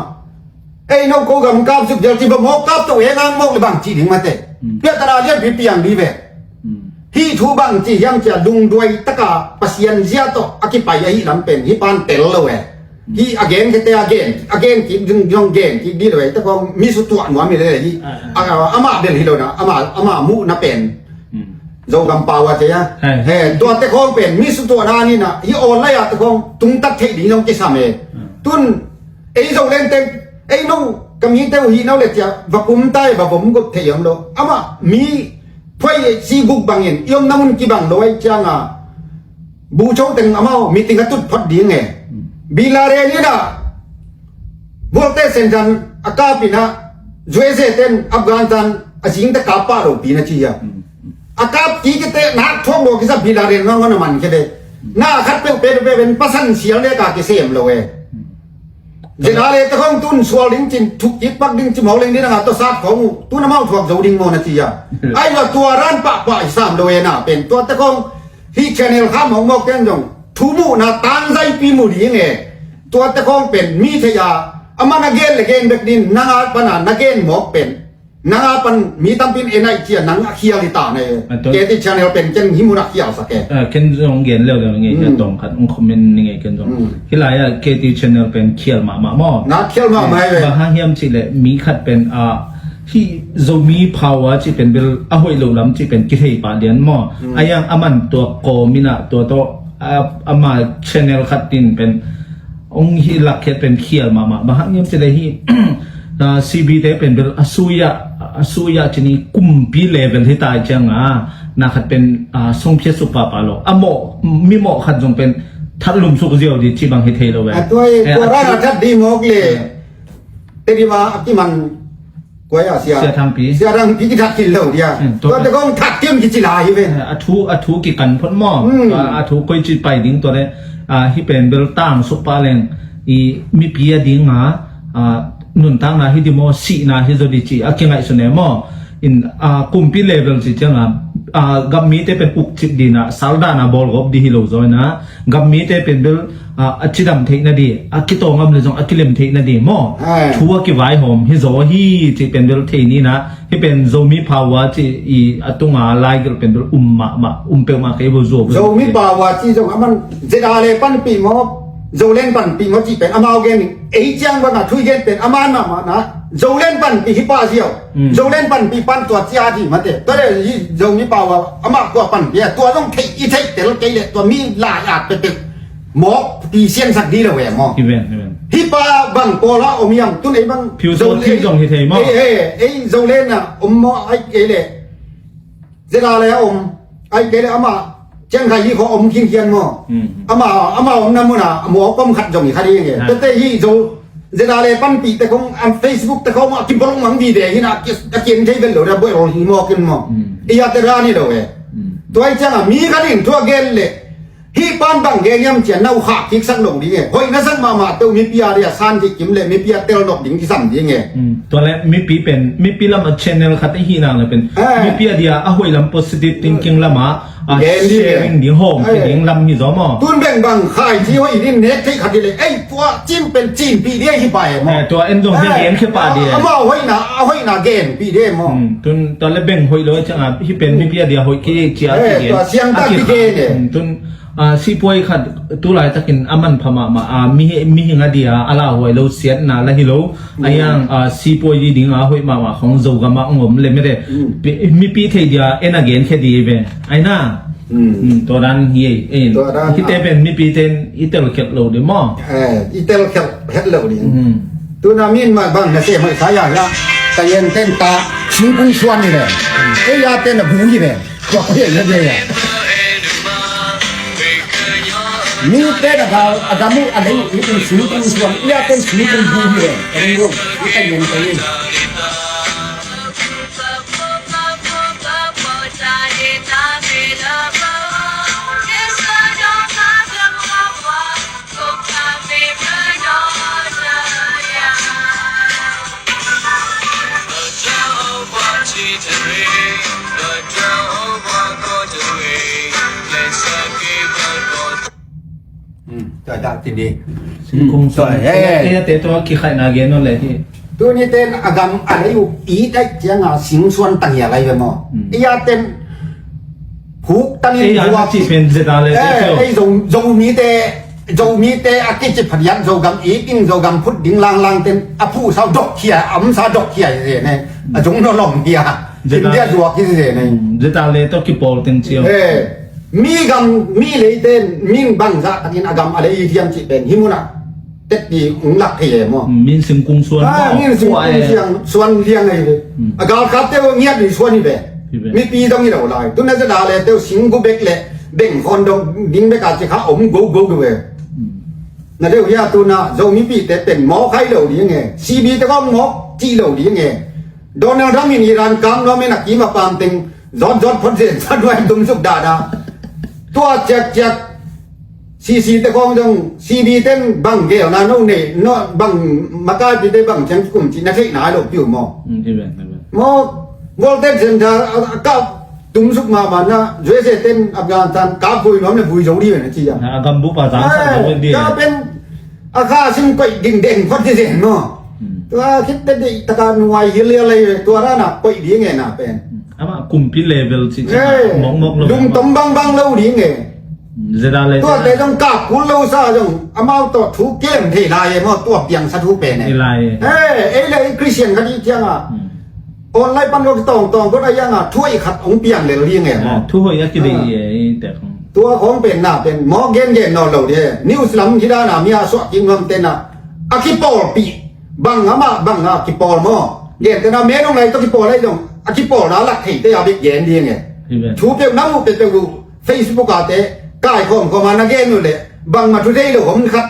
ไอ้นกโกกำกับสุดยอดที่บ่มอกกับตัวเองมอกเลยบางจีถึงมาเตเพื่อตราเลียนปีอย่างดีเวที่ทูบางจียังจะดุงด้วยตะกาปัสยันเสียโตอกิไปยฮีลำเป็นที่ปานเตลเลยที่again kita againที่ดึงagainที่ดีเลยแต่ก็มีสุดตัวหนูมีเลยที่อามาเดินที่โดนะอามามุนับเป็นโจกำปาวเจียเฮ้ตัวตะคองเป็นมีสุดตัวนานี่นะที่ออนไลน์ตะคองตุงตัดเทดีน้องเจสามเอตุนไอ้โจเล่นเต็มไอ้น้องก็มีแต่หีน้องเล็กจ้ะว่าปุ่มใต้ว่าผมก็เทียมโลอามามีไฟซีกุกบางเงินยอมน้ำมันกี่บางโดยจังบูชงตึงอามามีติงกัตุดพอดีไงbila reli da bolte senjan akapina juese ten afghanistan asing ta kapa ro pina chiya akap ki kete na thong lo kisa bila ren ngon man kede na khat pe ben pasan sial le ka ke sem lo we jenale ta khong tun swal ding chin thuk ki pak ding chi mau leng ni na to sat khong tu na mau thuak zo ding mo na chiya ai wa tua ran pa sam lo we na pen to ta khong hi channel kham hong mo ken jongทูมูนาตังใจปีมูดีไงตัวตะคองเป็นมีทยาอามานาเกนเลเกนเด็กดินนางอาปนานาเกนหมอกเป็นนางอาปันมีตั้มเป็นเอ็นไอเจียนางเขียวลิตาในเกติชาแนลเป็นเจนหิมุนักเขียวสักแกเคนจงเกนเร็วๆไงจะตรงขัดองคอมเมนต์ไงเคนจงที่ไรอะเกติชาแนลเป็นเขียวมาหม้อนักเขียวมาไหมเว้ยบางห้างเฮียมจิเลยมีขัดเป็นที่จะมีภาวะที่เป็นเบลอาหอยลุลำที่เป็นกิเลสปาเดียนหม้อไอ้ยังอามันตัวโกมินะตัวโตอามาชแนลขัดดินเป็นองค์ที่หลักเป็นเขียลมาบางอย่างจะได้ที่ซีบีได้เป็นอสุยะชนิดกุมปีเลเวลที่ตายจังนักขัดเป็นทรงเพียรสุปาปาโลโมมีโมขัดจงเป็นทัดลุมสุกเจียวดีที่บางเทโลเวตัวร้านทัดดีโมกเลยแต่ดีว่าที่มันกวยเสียทางปีที่ทัดกินเหล่าเดียตัวแต่ก็ทัดเทียมกิจลายเว้ยทูกิกันพ้นหม้อทูกวยจีไปดิ้งตัวนี้ที่เป็นเบลตั้งสุปาเลง mi pia ding nun tang na hidimo si na hizodi chi akingai sune mo in kumpi level chi changa gammi te pen uk chip dina salda na bol gop di hilo zoina gammi te pen bel achidam theina di akito ngam le jong akilem theina di mo thuwa ki vai hom hi zo hi chi pen bel theini na hi pen zomi phawa chi I atunga lai gel pen bel pe ma ke bo zo zo mi bawa chi zo aman zedale pan pi mo zo len pan pi mo chi pen amao gen ei chang wa na thui gen pen aman ma na zo len pan pi hi pa siao zo len pan pi pan tua chia thi ma te to le zo mi bawa ama ko pan pi tua dong thei I thei tel ke le tua mi la ya pe pe mo pi sian sak di le we mo even hi pa bang po la om yam tu nei bang phiu zo thi jong hi thei mo ei zo len na mo ai ke le zedale om ai ke le ama chen khai ko om king kian mo ama om na mo na mo kom khat jong khari nge te hi zo zedale pan pi te kong an Facebook te kong ki bolong mang di de hi na kien thei bel lo da boy ro hi mo kin mo iya te ra ni do we toy chang mi kharin thua gel le hi pan bang ge nyam chen nau kha kik sang long di nge hoi na sang ma to mi pia ria san ji kim le mi pia tel dok ding ki sam di ngeตัวแรกมีปีละมา channel คัดที่นางเลยเป็นมีปีเดียอ่ะหวยลำ positive thinking ละมาsharing ดิ้งโฮมดิ้งลำมีจ้อมอ ตุนแบ่งบางขายที่ว่าอีนี่เน็ตที่ขัดเลยไอ้ตัวจิ้มเป็นจีนปีเดียวที่ไปมั้ง ตัวเอ็นดงเฮียนแค่ป่าเดีย เอาไว้นะเกณฑ์ปีเดียวมั้ง ตัวแรกแบ่งหวยเลยจังอ่ะที่เป็นมีปีเดียหวยกี่เจียกี่ ตัวเสียงตั้งปีเดียวเนี่ย ตุนsi poi khat tu lai takin aman phama ma mi hinga dia ala hoi lo siat na la hilo ayang si poi di ding a hoi ma khong zo ga ma ngom le me de mi pi the dia en again khe di be ai na to dan hi hi te ben mi pi ten itel khet lo de mo อีเตลแคปเฮ็ดเลยดิตัวนามินมาบางนะเสียไม่สายละแต่เย็นเต้นตาชิงกุ้งชวนนี่แหละไอ้ยาเต้นน่ะบูนี่แหละก็เห็นแล้วเนี่ยมีเต้นอะอาการมุอะไรนี่เป็นชิงกุ้งชวนยาเต้นชิงกุ้งบูนี่แหละไอ้รู้ที่แต่เย็นไปนี่ จะได้ทีนี้ คงสวยเตตัวกี่ไข่นาเกนนั่นแหละที่ ตัวนี้เต้นอากาศอะไรอยู่อีได้เจียงอ่ะสิงส่วนต่างอะไรไปมั้งอียาเต้นผูกตั้งนี้หัวที่เป็นเจตนาเลยไอ้จงมีแต่อากิจิพัดยันจงกำอีกินจงกำพุดดิ่งลางเต้นอผู้สาวดอกเขียอำสาวดอกเขียเนี่ยจงนอนหลงเขียจินเดียรัวกินเนี่ยเจตนาเลยต้องกี่ปอลเต็มเชียวมีเลยเต้นมีบังซะกินอากาศอะไรที่ยังจิเป็นหิมุนะเต็ดดีหลักเทียมั้งมีสิงกุงส่วนมีสิงกุงเสียงส่วนเลี้ยงไงเลยอากาศคัดเต้าเงียบดีส่วนนี่แบบมีปีต้องนี่เราเลยตุนนั่นจะด่าเลยเต้าสิงกุเบกเลยเบ่งคนดงดิ้งเบกอาจจะข้าอมกูเลยนั่นเดี๋ยวยาตุน่ะเรามีปีแต่เป็นหมอไข้เราดีไงซีบีแต่ก็หมอจีเราดีไงโดนเราทำอิรันกำเราไม่นักกีมาปามติงจอดพ้นเสียสัตว์ด้วยตุ้มสุกดาตัวเจ็กซีแต่ก็ต้องซีบีเต้นบังเกี่ยวนะนู่นนี่นอบังมาใกล้ไปได้บังฉันกลุ่มจีนนักเทศนาหลบอยู่มอมอวอลเต้นเซนเตอร์ก้าวตุ้มสุกมาบ้านนะช่วยเต้นอัฟกานิสถานก้าวปุยน้องเนี่ยปุยโจดีเลยนะที่ยังกำบุปผาสามก็เป็นอาคาซิมก๋วยดิ่งเด้งฟัดที่เสียงมอตัวคิดได้ตะการวัยเฮียอะไรตัวนั้นน่ะก๋วยดีไงน่ะเป็นอามากุมพิเลเวลสิมองดุมต้มบังเล่าดีไงตัวแต่ต้องกลับคุณเราซะจังอามาตัวถูกเกมที่ลายมั้งตัวเปียงสะทุเป็นเนี่ยเลยคริสเตียนกันที่เที่ยงอ่ะออนไลน์ปันก็ตองก็ได้ยังอ่ะช่วยขัดองเปียงเลยเรียงไงมั้งช่วยยักษ์ดีแต่ของตัวของเป็นน่ะเป็นหมอเกนนอนเราเดียนิวส์ลัมที่ด้านน่ะมีอาสวะกินเงินเต็นน่ะอากิปอลปีบังอ่ะกิปอลมั้งเกนแต่น่ะแม่น้องไหนต้องกิปอลอะไรจังอากิปอลน่ะหลักที่แต่อาบิเกนดีไงชูเปียกน้ำเป็นตัวเฟซบุ๊กอ่ะแต่กายของเขามานักเกมอยู่เลยบางมาทุเรศเลยผมครับ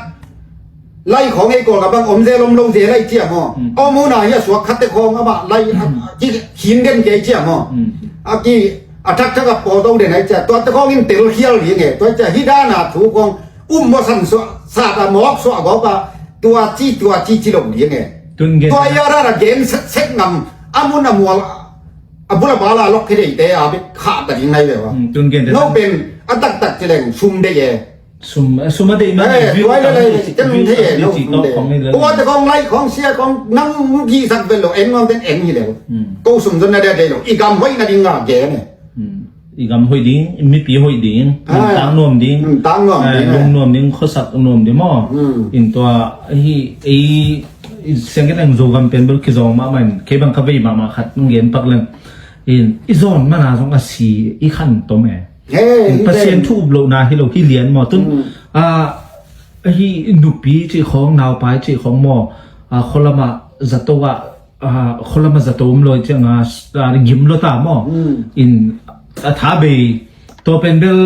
ไล่ของไอ้ก่อกับบางอมเซลลงเสียไล่เจี๊ยบเอามูนาเนี่ยสวกคัดแต่ของอ่ะมาไล่ที่หินเด่นเจี๊ยบอากีอาทักทักกับปอต้องเด่นไอ้เจี๊ยตัวแต่ของยิ่งเตลเขี้ยวหรือไงตัวจะฮิดานาถูกของอุ้มมาสั่นสวดาหมอกสวดบอกว่า ตัวจี้จิลงยังไง ตุนเกน ตัวยาระเกนเซ็กงำอามุนอามัวบุระบาลาล็อกที่ได้แต่อาไปขาดแต่ยังไงเลยวะ ตุนเกน โนเป็นอันตักจะเล่นซุ่มได้ยัง สุมาดีมัน ตัวเลยจะมึงเท่โน จี ซุ่ม โต ได้ ของนี่เลย ตัวแต่ของไล่ของเสียของนั่งยี่สักเป็นหรอเอ็นมันเป็นเอ็นยี่แล้วกูซุ่มจนได้ได้หรออีกำไว้นาดิงาแกเนี่ย อีกคำหอยดิ้งมีปีหอยดิ้งต่างนวมดิ้ง ต่างนวมดิ้ง ลุงนวมดิ้งข้อสักนวมดิ้งมั้งอินตัวไอ้เสียงกันยังโจกันเป็นบริษัทมามันเคบังคับไปมาขัดนุ่งเย็นปักเลยอิโซนมันน่าสงอาศีอีขันตัวแม่ เฮ้ย เปอร์เซ็นต์ทูบโลนาที่เราที่เรียนหมอต้นไอ้หนุปีที่ของนาวไปที่ของหมอคนละมาจัตวะคนละมาจัตวมเลยจังยิมโลตาหมออินถ้าไปตัวเป็นเบล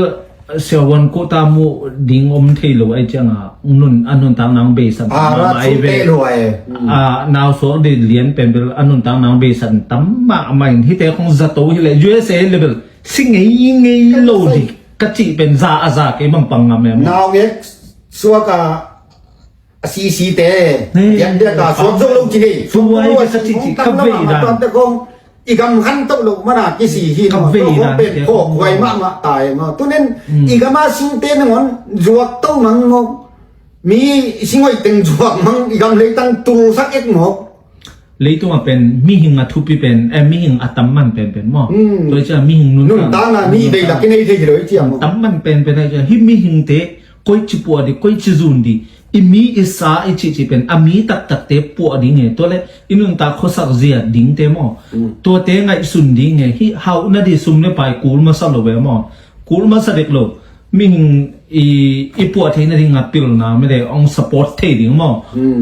เสียวันกูตามูดิ่งอมเทโลไอ้จังนุ่นอันนุ่นต่างนางเบสัน รัสุเตลวย นาวสวดเรียนเป็นเบลอันนุ่นต่างนางเบสันตั้มมาไม่ที่แต่ของจัตวที่เลย USA level สิ่งไงโลดิกะจิเป็นซาเก็บังปังงามแม่ นาวเอ็กสัวกาซีเตยันเดียกาสวมโซลงจีนีตอนตะกงอีกำขันตกลงมาหนักกี่สี่ที่น้องตัวเป็นโคกไวมากมาตายมาตัวนั้นอีกมาสิงเตนงอนจวกตู้มังงมีสิงไว้ตึงจวกมังอีกำเลยตั้งตูสักเอ็กหมกเลยตัวเป็นมีหิงอัทุปีเป็นมีหิงอัตมันเป็นหม้อโดยจะมีหิงนุ่น ต่างนะนี่ได้หลักกินได้ที่เลยเจียม ตัมมันเป็นได้จะฮิมีหิงเตะก้อยจิปัวดิก้อยจิจุนดิอิมีอิสาอิจิเป็นอามีตักเตะปัวดิเงตัวเล่อินุนตาโคสักเสียดิงเตะหม้อตัวเตะไงสุนดิเงฮิฮาวนาดิซุมเนไปกูลมาสลบเวหม้อกูลมาสเด็กโลมิหิงอีปัวเทนดิงอ่ะปิลนาไม่ได้องสปอร์ตเทดิงหม้อ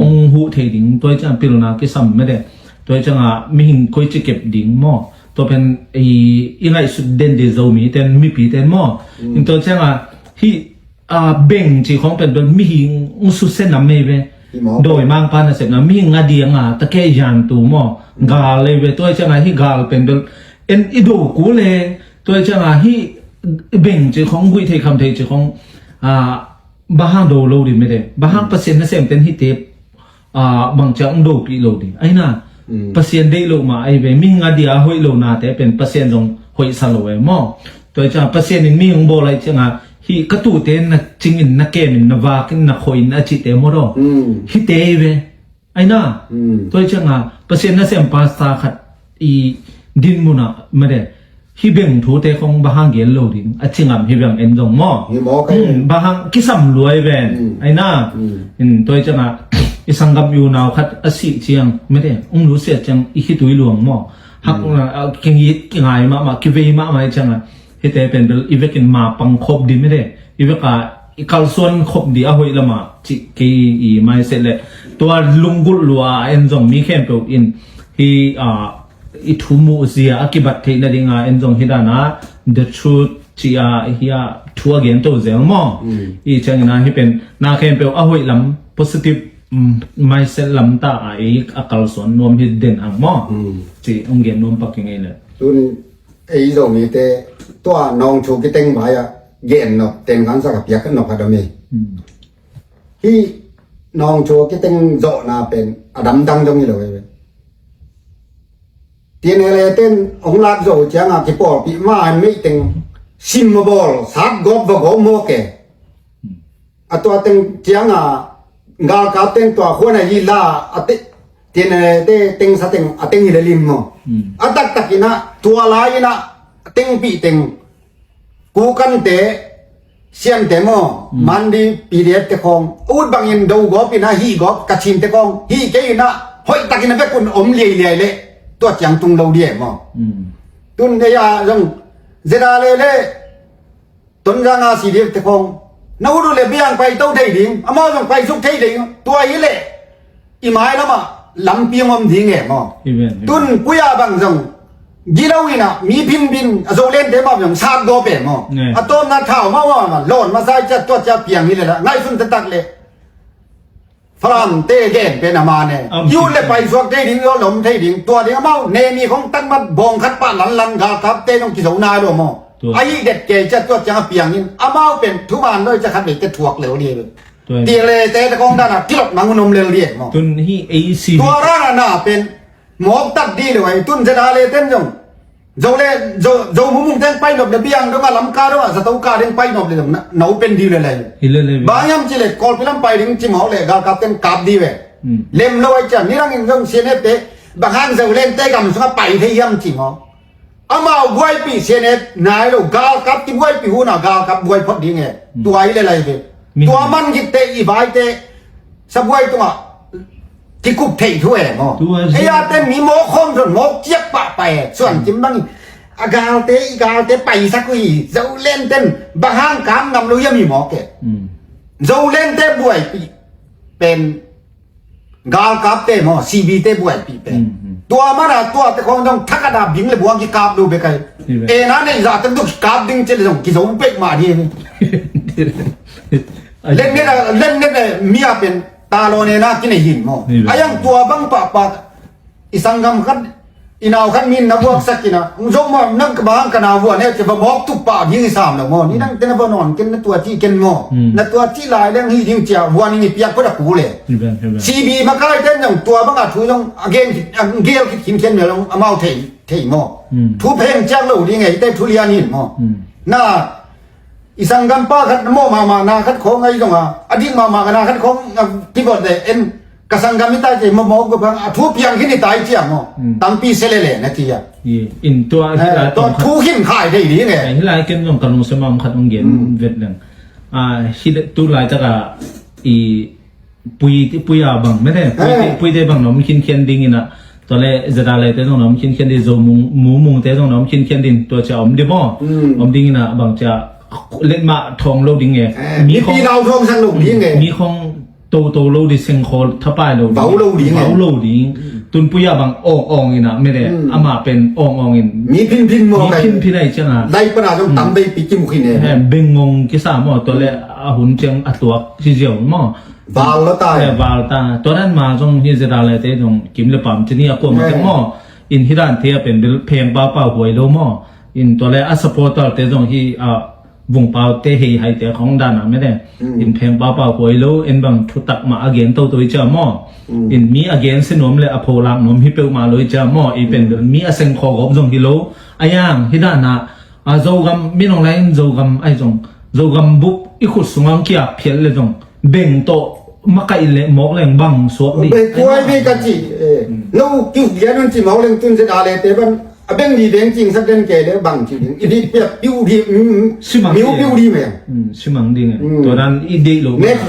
องหูเทดิงตัวจะปิลนากิซัมไม่ได้ตัวจังมีหิงก้อยจิเก็บดิ่งหม้อตัวเป็นอีไงสุดเด่นเดซามีแต่มีปีแต่หม้อตัวจังที่เบ่งจีของเป็นมีหิงสุดเส้นน้ำไม่เว้โดยมังปานะเสร็จนะมีหิงเดียงตะเกียยันตัวหม้อกาเลยเว้ตัวจังที่กาลเป็นเอ็นอีโดกูเลยตัวจังที่เบ่งจีของกุยเทคำเทจีของบ้านโดโลดิไม่ได้บ้านเปอร์เซ็นต์นั่นเองเป็นที่เทปบางจังโดปีโลดิไอ้น่ะเปอร์เซ็นต์ได้โลมาไอ้เว้มีงาเดียหอยโลนาแต่เป็นเปอร์เซ็นต์ตรงหอยสโลเว้หม้อตัวจังเปอร์เซ็นต์นึงมีของโบอะไรจังฮีกระตูเตนนักจิงินนักเกมินนักวากินนักหอยนักจิเตมรอฮีเตเวไอ้น่ะตัวจังเปอร์เซ็นต์นั่นเองภาษาขัดอีดินมุนะไม่ได้ฮิเบงทูเตของบ้านเกลโลดินอัจฉริยะฮิเบงเอ็นดงหม้อบ้านกิสัมรวยเวนไอ้น่ะตัวจังอีสังกัมยูนาวขัดอสิเชียงไม่ได้รู้เสียจังอีคิดตัวหลวงหม้อฮักกิงยิดกิงไงมาคิเวมาไม่จังที่แต่เป็นอีเวกินมาปังคบดีไม่ได้อีเวกาอีกาลส่วนคบดีเอาไว้ละมาจิกีอีไม่เสร็จเลยตัวลุงกุลลัวเอ็นจงมีแค่เปล่าอินที่อีทูมูเซียอากิบัตเทนดิ่งเอ็นจงฮิดานะ the truth ที่เฮียทัวเกนตัวเซลมั้งอีจังนะที่เป็นนาแค่เปล่าเอาไว้ลำ positive ไม่เสร็จลำตาอีกอากาลส่วนนวมฮิดเด่นอ่ะมั้งที่องเกนนวมปักยังไงเลยตุนไอ้ตรงนี้แต่ตัวน้องชูกิเต็งไปอ่ะเย็นเนาะเต็งกันสักเปียกกันเนาะพัดมีที่น้องชูกิเต็งโจนาเป็นอดัมดังตรงนี้เลยทีนี้เลยเต้นองลากโจเจ้าที่ปอปีมาไม่เต็งซิมบอลสักกบโมเกอ่ะตัวเต็งเจ้างากับเต็งตัวคนไหนยีลาอ่ะทีนี้เต็งสักเต็งอ่ะเต็งยีลิมเนาะอ่ะตักกินะตัวลายนะเต็งปีเต็งกูกันเตะเสียนเตะมอมันดีปีเดียเตะของอุดบางยินดูกอปีนะฮีกอกระชินเตะของฮีเกยนะหอยตักกินะเพื่อคุณอมเลี่ยเลยตัวจังตุงเราเดียมอตุนเดียยังเจดาเลยตุนจางอาสีเดียเตะของน้าดูเลยเบียงไปเต้าไทยดิ่งอามาจังไปสุกไทยดิ่งตัวยี่เลยอีไม้แล้วมาลำเปียงอมดิ่งเองมอตุนปุยาบางจังยีเราอีน่ะมีพิมพ์บินโซเลนเดมาอย่างชาดโดเปมอ่ะต้นนัดข่าวมาว่ามันโลนมาใส่จัดตัวจับเปียงนี่เลยละง่ายสุดตักเลยฝรั่งเตะเกนเป็นอามาเนี่ยยูเลยไปสวกเตะดิ่งย้อนหลมเตะดิ่งตัวเดียวเมาเนมีของตั้งมาบองคัดป้าลันกาครับเตะต้องกิจนาด้วยมั้งไอ้เด็ดเกจัดตัวจับเปียงนี่อามาเป็นทุบานด้วยจะขัดเด็กจะถ่วงเหลวนี่เลย ตีเลยแต่ตะกองด้านกิโลมังนมเรียกมั้ง ตุนฮีเอซี ตัวร่างน่ะเป็นหมอกตัดดีเลยตุนจะได้เลยเต้นจงโจมุมเต้นไปหนบเบียงด้วยกันลำการด้วยสตูการเต้นไปหนบเลยนะหนูเป็นดีเลยเลย ฮิเลเลย บางยามจิเลกอลพิลัมไปถึงจิมเอาเลยกาเต้นกาบดีเว้เล่มน้อยจังนี่รังยังเสียเนตเตบางครั้งจะเล่นเตะกันสุดไปที่ยามจิมเอาอามาบวยปีเสียเนตนายลูกกากับที่บวยปีหูน่ะกากับบวยพอดีไงตัวไอ้เลยเว้ตัวมันกิเตอีบายเตสบวยตัวที่กุบเทถ้วยมั้งไอ้ยาเต้นมีโมคมจนโมเจี๊ยบปะไปส่วนจิมบังอากาเตไปสักวีจะเล่นเต้นบางครั้งกำนำลุยมีหมอเกะจะเล่นเตะบวยปีเป็นกากับเตะมั้งซีบีเตะบวยปีเป็นตัวมันอะตัวแต่คนต้องทักกระดาบบิงเลยบวกกี่กาบดูไปไกลนั่นเนี่ยจะต้องกาบดิ้งเจริญกี่สมเป็กมาดีเล่นเนี่ยมีอาเป็นตาโลเนน่ากินหินมั้งไอ้ยังตัวบังปะอีสังกัมกันอีนาวขันมินนับวักสักกินะจงมานั่งกบางกันวัวเนี่ยจะบอกทุกป่ายิ่งสามแล้วมั้งนี่นั่งเต้นบนนอนกินตัวที่กินมั้งนั่ตัวที่ลายเรื่องที่ยิ่งเจ้าวัวนี่เปียกก็ตะกูเลยซีบีมาใกล้เต้นอย่างตัวบังอาจถูต้องเกณฑ์ขินเขียนเหนือลงเอาเทมั้งทุเพลงจ้างเราดีไงเต้ทุเรียนนี่มั้งน่าอีสังกัมป้าขัดโมมานาขัดของไงตรงอ่ะอดีตมากันนาขัดของที่บอกเลยเอ็นกษัตริย์กามิตาเจมองก็พังทุบยังขึ้นในตายเจียมตั้งปีเสเลนะทีอ่ะอินตัวตัวทุบขึ้นขายได้ดีไงฮิลายเก็นตรงกันลงสมองขัดองเย็นเวทนึงฮิลตัวลายจากอีปุยอาบังไม่ได้ปุยได้บังน้องคินเขียนดิ้งนะตอนแรกจะได้เลยแต่ตรงน้องคินเขียนได้โจมุงแต่ตรงน้องคินเขียนดิ้งตัวจะอมเดมอมดิ้งนะบางจะเล่นมาทองโลดิ้งไงมีปีเราทองสังลุงดิ้งไงมีของโตโลดิเซงโคทับไปโลเบาโลดิ้งตุนปุยาบังอ่องอินะไม่ได้อามาเป็นอ่องอินมีพินมองพินได้จังอ่ะได้ปะนะจงตั้มไปปีจิมุขินเนี่ยเบงงงกิสามอตัวแรกหุ่นเจียงอัตัวที่เจียวมั้งบาลแล้วตายบาลตาตัวนั้นมาจงที่จะได้เลยแต่จงกิมเลปามที่นี่ก็มาจังมั้งอินที่ด้านเทียเป็นเพลงป้าหวยโลมั้งอินตัวแรกอัสปอร์ตแต่จงที่วงเปล่าเตะให้แต่ของด้านนั้นไม่ได้อินเพลงเปล่าหวยโลอินบางทุตักมาอเกนตัวเจ้าหม้ออินมีอเกนสนมเลยอโพลังนมฮิเปลมาเลยเจ้าหม้ออีเป็นมีอเซงคอกบจงฮิโลอายังที่ด้านน่ะโจกำมีน้องไรโจกำไอจงโจกำบุกอีขุดสงามเกียบเพียรเลยจงเบ่งโตมาไกลเลยหมอกแรงบังสวบดิไปกล้วยไม่กันจีนู้กิ้วเดียนจีหมอกแรงตุนจะอะไรแต่บันเบ่งดีเบ่งจริงสักเดือนแก่เลยบังจริงอีดีเปียกปิ้วดีปิ้วดีไหมชิมังดีไงตัวนั้นอีดีหลง next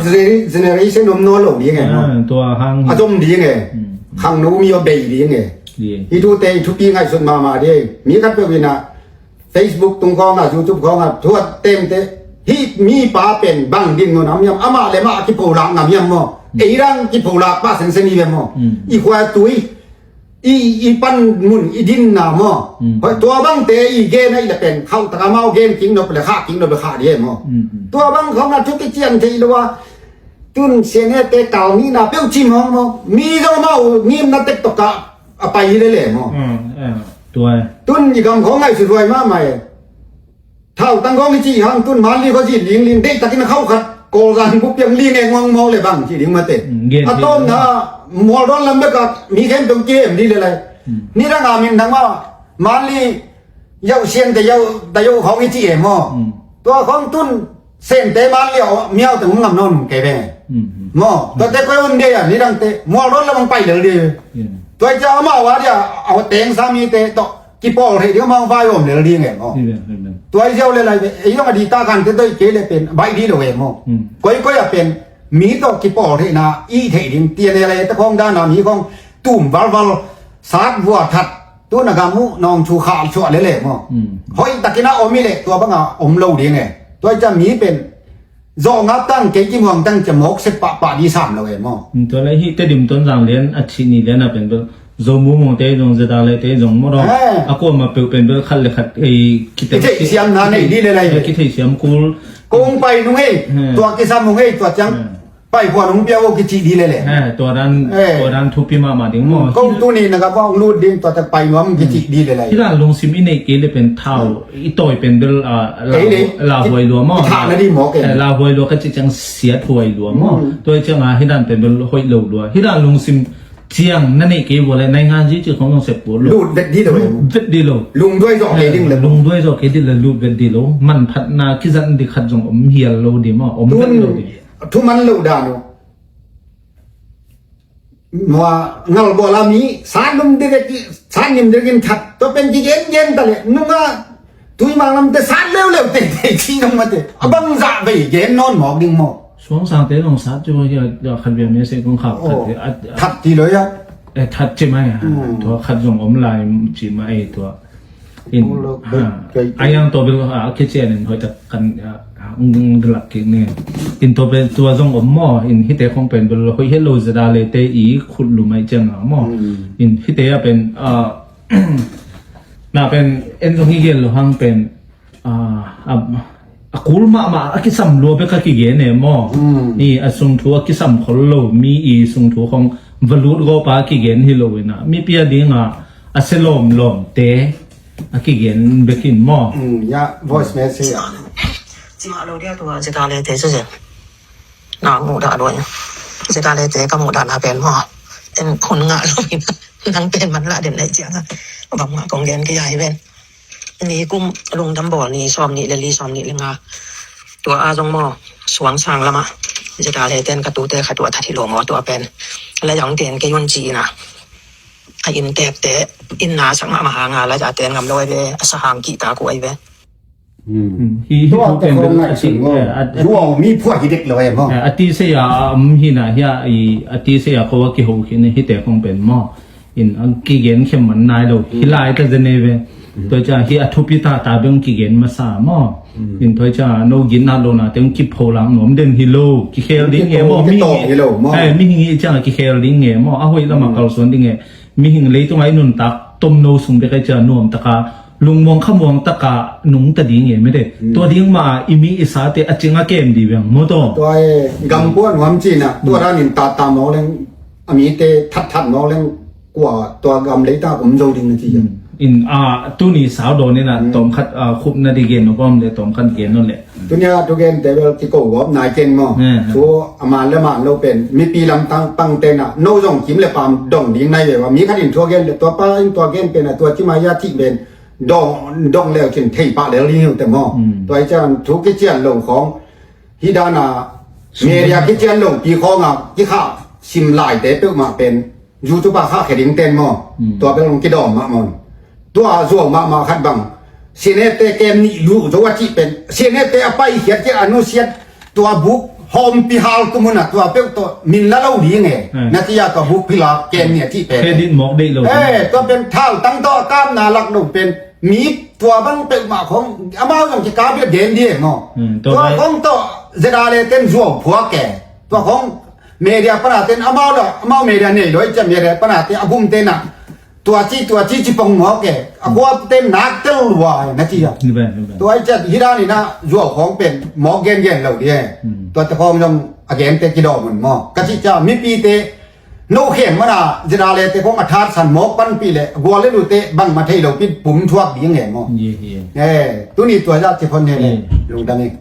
generation นมนอนหลงดีไงตัวหางอารมณ์ดีไงหางนู้มีอบดีไงอีทูเตยทุกปีไงสุดมาดีมีกันไปวินา Facebook ตรงกองอ่ะ YouTube กองอ่ะทั่วเต็มเตฮีมีป้าเป็นบังดินน้ำยำอามาเลยมากิโพลังน้ำยำมั้งไอ้รังกิโพลังป้าเซนเซนีเมั้งอีควายตุยอีปันมุนอีดินน้ำมั้งตัวบังเตอีเกนไอ้ละเป็นเข้าตะกามาเกนกินนกเลยฆ่ากินนกเลยฆ่าเดียมั้งตัวบังเขามาทุกที่เจียนทีละว่าตุนเสียงเตะเก่านี่นะเปี้ยวชิมห้องมั้งมีเจ้าเมามีนัดเตะตกกะไปเลยมั้งตัวตุนอีกคำของไอ้สุดรวยมากไหมเท่าตั้งกองจีหังตุนมันลีเขาจีลิงเด็กตะกี้เข้าขัดโกรันปุ๊บยังลีงเองมองเลยบังจีลิงมาเตะอะต้นนะมัวร้อนลำบากมีเข้มตรงเกมดีเลยนี่ร่างอามินทั้งว่ามันลีเยาเชียนแต่เยาของจีเอ็มตัวของตุนเส้นเตะมันเลี้ยวเมียวถึงงำนนเก็บเองตัวเตะก็วันเดียวนี่ดังเตะมัวร้อนแล้วมันไปเลยดีตัวจะเอามาว่าเดี๋ยวเอาเตงสามีเตะต่อกี่ปอเลยเดี๋ยวมังไฟผมเลยดีไงตัวเจ้าเลยอะไรไอ้ยังอดีตการที่ได้เจริญเป็นใบดีเลยมั้งก็อยากเป็นมีต่อกี่ปอเลยนะอีเทดินเตียนอะไรตะคองด้านน้ำมีของตุ่มวัลสาดวัวทัดตัวนักการมุน้องชูขาชัวเลยมั้งเฮ้ยตะกี้น่าอมมีเลยตัวบ้างอ่ะอมโลดีไงตัวจะมีเป็นจองับตั้งเกี่ยจิมวงตั้งจมูกเสปปะดีสามเลยมั้งตัวอะไรที่เตดิมต้นสังเลียนอัศนีเลียนเป็นโจมุมงเตยงจะได้เลยเตยงมรดกakuมาเป็นขัดเลยขัดไอ้คิดเสียมนั่นไอ้ดีเลยคิดเสียมคูลโกงไปนุ่งเอ้ตัวกิสามุงเอ้ตัวจัง ไปพวกน้องเปียวกิจีดีเลยแหละ ตัวนั้นทุบพี่มาถึงหมอ ก็ตัวนี้นะครับว่ารูดดินต่อจะไปว่ามันกิจีดีเลย ที่ร้านลงซิมอินเนกเลยเป็นเท่าอีต่อยเป็นเดลลาหวยหลวงหม้อลาหวยหลวงก็จะจังเสียถวยหลวงหม้อตัวเจ้ามาที่ร้านเป็นเดลหวยหลวงที่ร้านลงซิมเจียงนั่นเองกี่วันเลยในงานที่ของลงเสพปูรูด เด็ดดีเลย เด็ดดีโล ลุงด้วยจอกเฮดิ้งเลย ลุงด้วยจอกเฮดิ้งเลยรูดเด็ดดีโลมันพัฒนาคิดสันติขัดจงเฮียโลดีมั้งเด็ดโลดีทุมันโลดานุว่าเงาบัวลามีสารนุ่มเด็กสารนิ่มเด็กกินขัดตัวเป็นจีเย็นๆแต่เลยนุ่งก็ทุยมังลำแต่สารเร็วๆเตะขี้ลงมาเตะบังจ่าไปเย็นนอนหมอกดิ่งหมอกช่วงสั่งเตะลงซัดจะว่าจะขัดเบียร์ไม่ใช่กงขับขัดจีเลยอ่ะทัดใช่ไหมตัวขัดจงลายจีมาตัวอินไอ้ยังตัวเป็นแค่เจนเขาจะกันกลักกินเนี่ยอินตัวเป็นตัวจงหม้ออินฮิเตของเป็นเป็นเขาเฮโลจะได้เลยเตอีขุดลุไม่เจงหม้ออินฮิเตเป็นน่าเป็นเอ็นตรงนี้เกี่ยวกับเป็นคูลมาคิดสัมโลเบกกิเกเนี่ยหม้อนี่สุงทัวคิดสัมคนโลมีอีสุงทัวของวลูดโกปากิเกนฮิโลวินะมีเปียดิ้งเซลมลมเตกิเกนเบกินหม้อยา voice message chỉ mà lâu đi tôi chỉ ta lấy thế chứ gì nào ngủ đã đuổi chỉ ta lấy thế các ngủ đã là bền mà nên hồn ngã luôn năng bềnมันละเด่นเลยจ้ะบางกองเงินก็ใหญ่เว้นนี่กุ้มลงทำบ่อนี่ซ้อมนี่เลยรีซ้อมนี่เลยงาตัวอาจงหม้อสวงช่างละมะจะตาเลยเต้นกระตูเตะขัดตัวทัดที่หลงตัวเป็นแล้วอย่างเต้นก็ยุ่นจีนะอินเตะเตะอินนาสังมาหางานแล้วจะเต้นงำลอยไปสหางกีตากูไอ้เว้ตัวแต่คงไงสิ่งว่ารู้ว่ามีพวกฮิเด็กเลยมั้งอติเสียฮินะฮิอติเสียเขาว่ากี่หูคิดในฮิเตคงเป็นหม้ออินกิเกนเข้มมันนายเราฮิลายแต่เจเนเวตัวจะฮิอทุพิตาตาเบงกิเกนมาสาหม้ออินตัวจะโนกินนาโลนาเต็งกิโพลังหนอมเดนฮิโลกิเคลดิ้งเงหม้อมีมีหิงจ้ากิเคลดิ้งเงหม้อเอาไว้ละมาเกาส่วนดิ้งเงมีหิงเลยตรงไอ้นุนตักต้มโนสุงเบกจะนวมตะกาลุงมองขมวงตะกะหนุ่งตะดิ้งเงไม่ได้ตัวดิ้งมาอิมีอิสาเตอจิงอาเกมดีเวียงโมโตตัวกำปั้นหวานจีน่ะตัวด้านนินตาตามน้องเล่งอมีเตทัดน้องเล่งกว่าตัวกำเลยตาผมโจดิ้งนะจีอินตัวนี้สาวโดนนี่นะตอมคัดคุบนาดีเกนก็มันเลยตอมคัดเกนนั่นแหละตัวเนี้ยตัวเกนแต่เวลาที่กูว่านายเกนมั้งชัวอามาและมาเราเป็นมีปีลำตั้งเต้นอ่ะโน้ตส่งจิ้มเลยปามดองดิ้งในเลยว่ามีขันอินตัวเกนตัวป้าตัวเกนเป็นตัวที่มายาที่เป็นดองแล้วเช่นเทปะแล้วลิ้วแต่หม้อตัวไอ้เจ้าทุกข์เจียนลงของฮิดานาเมียกิเจียนลงปีของอ่ะที่ข้าชิมลายเตะเปิลมาเป็นยูทูบข้าเขดิงเต้นหม้อตัวเป็นลงกิดอมมามอนตัวส่วงมาขัดบังเสเนเตเกมนี่รู้ตัวที่เป็นเสเนเตอไปเขียนที่อนุเสียตัวบุกโฮมพิฮาลกุมุนะตัวเป็นตัวมินละเราดีไงนาทีตัวบุกพิลาเกมเนี่ยที่เป็นเครดิตหมอกได้เลยตัวเป็นเท่าตั้งต่อตามนาลักดูเป็นมีตัวบังเป็นมาของอามาอย่างที่กาเบียเด่นดีเนาะตัวของตัวเจดาเลเต้นจั่วผัวแก่ตัวของเมียปนาเต้นอามาละอามาเมียเนี่ยโดยจะเมียปนาเต้นอาบุมเต้นน่ะตัวจีปงหัวแก่อาบัวเต้นนักเต้นรัวนะจีอ่ะตัวไอ้เจ้าฮิดานี่นะจั่วของเป็นหมอเก่งๆเราดีตัวตะพองยังอาเกมเตกิดอเหมือนหมอกะจิจ้ามีปีเตโนเข็มมานะจะได้เลยแต่พวกมาทาสันหมอกปั้นปีเลยบัวเล่นดูเตะบังมาเทเราปิดปุ่มทวกดีไงหมอตัวนี้ตัวญาติคนเนี่ยลงดำเอง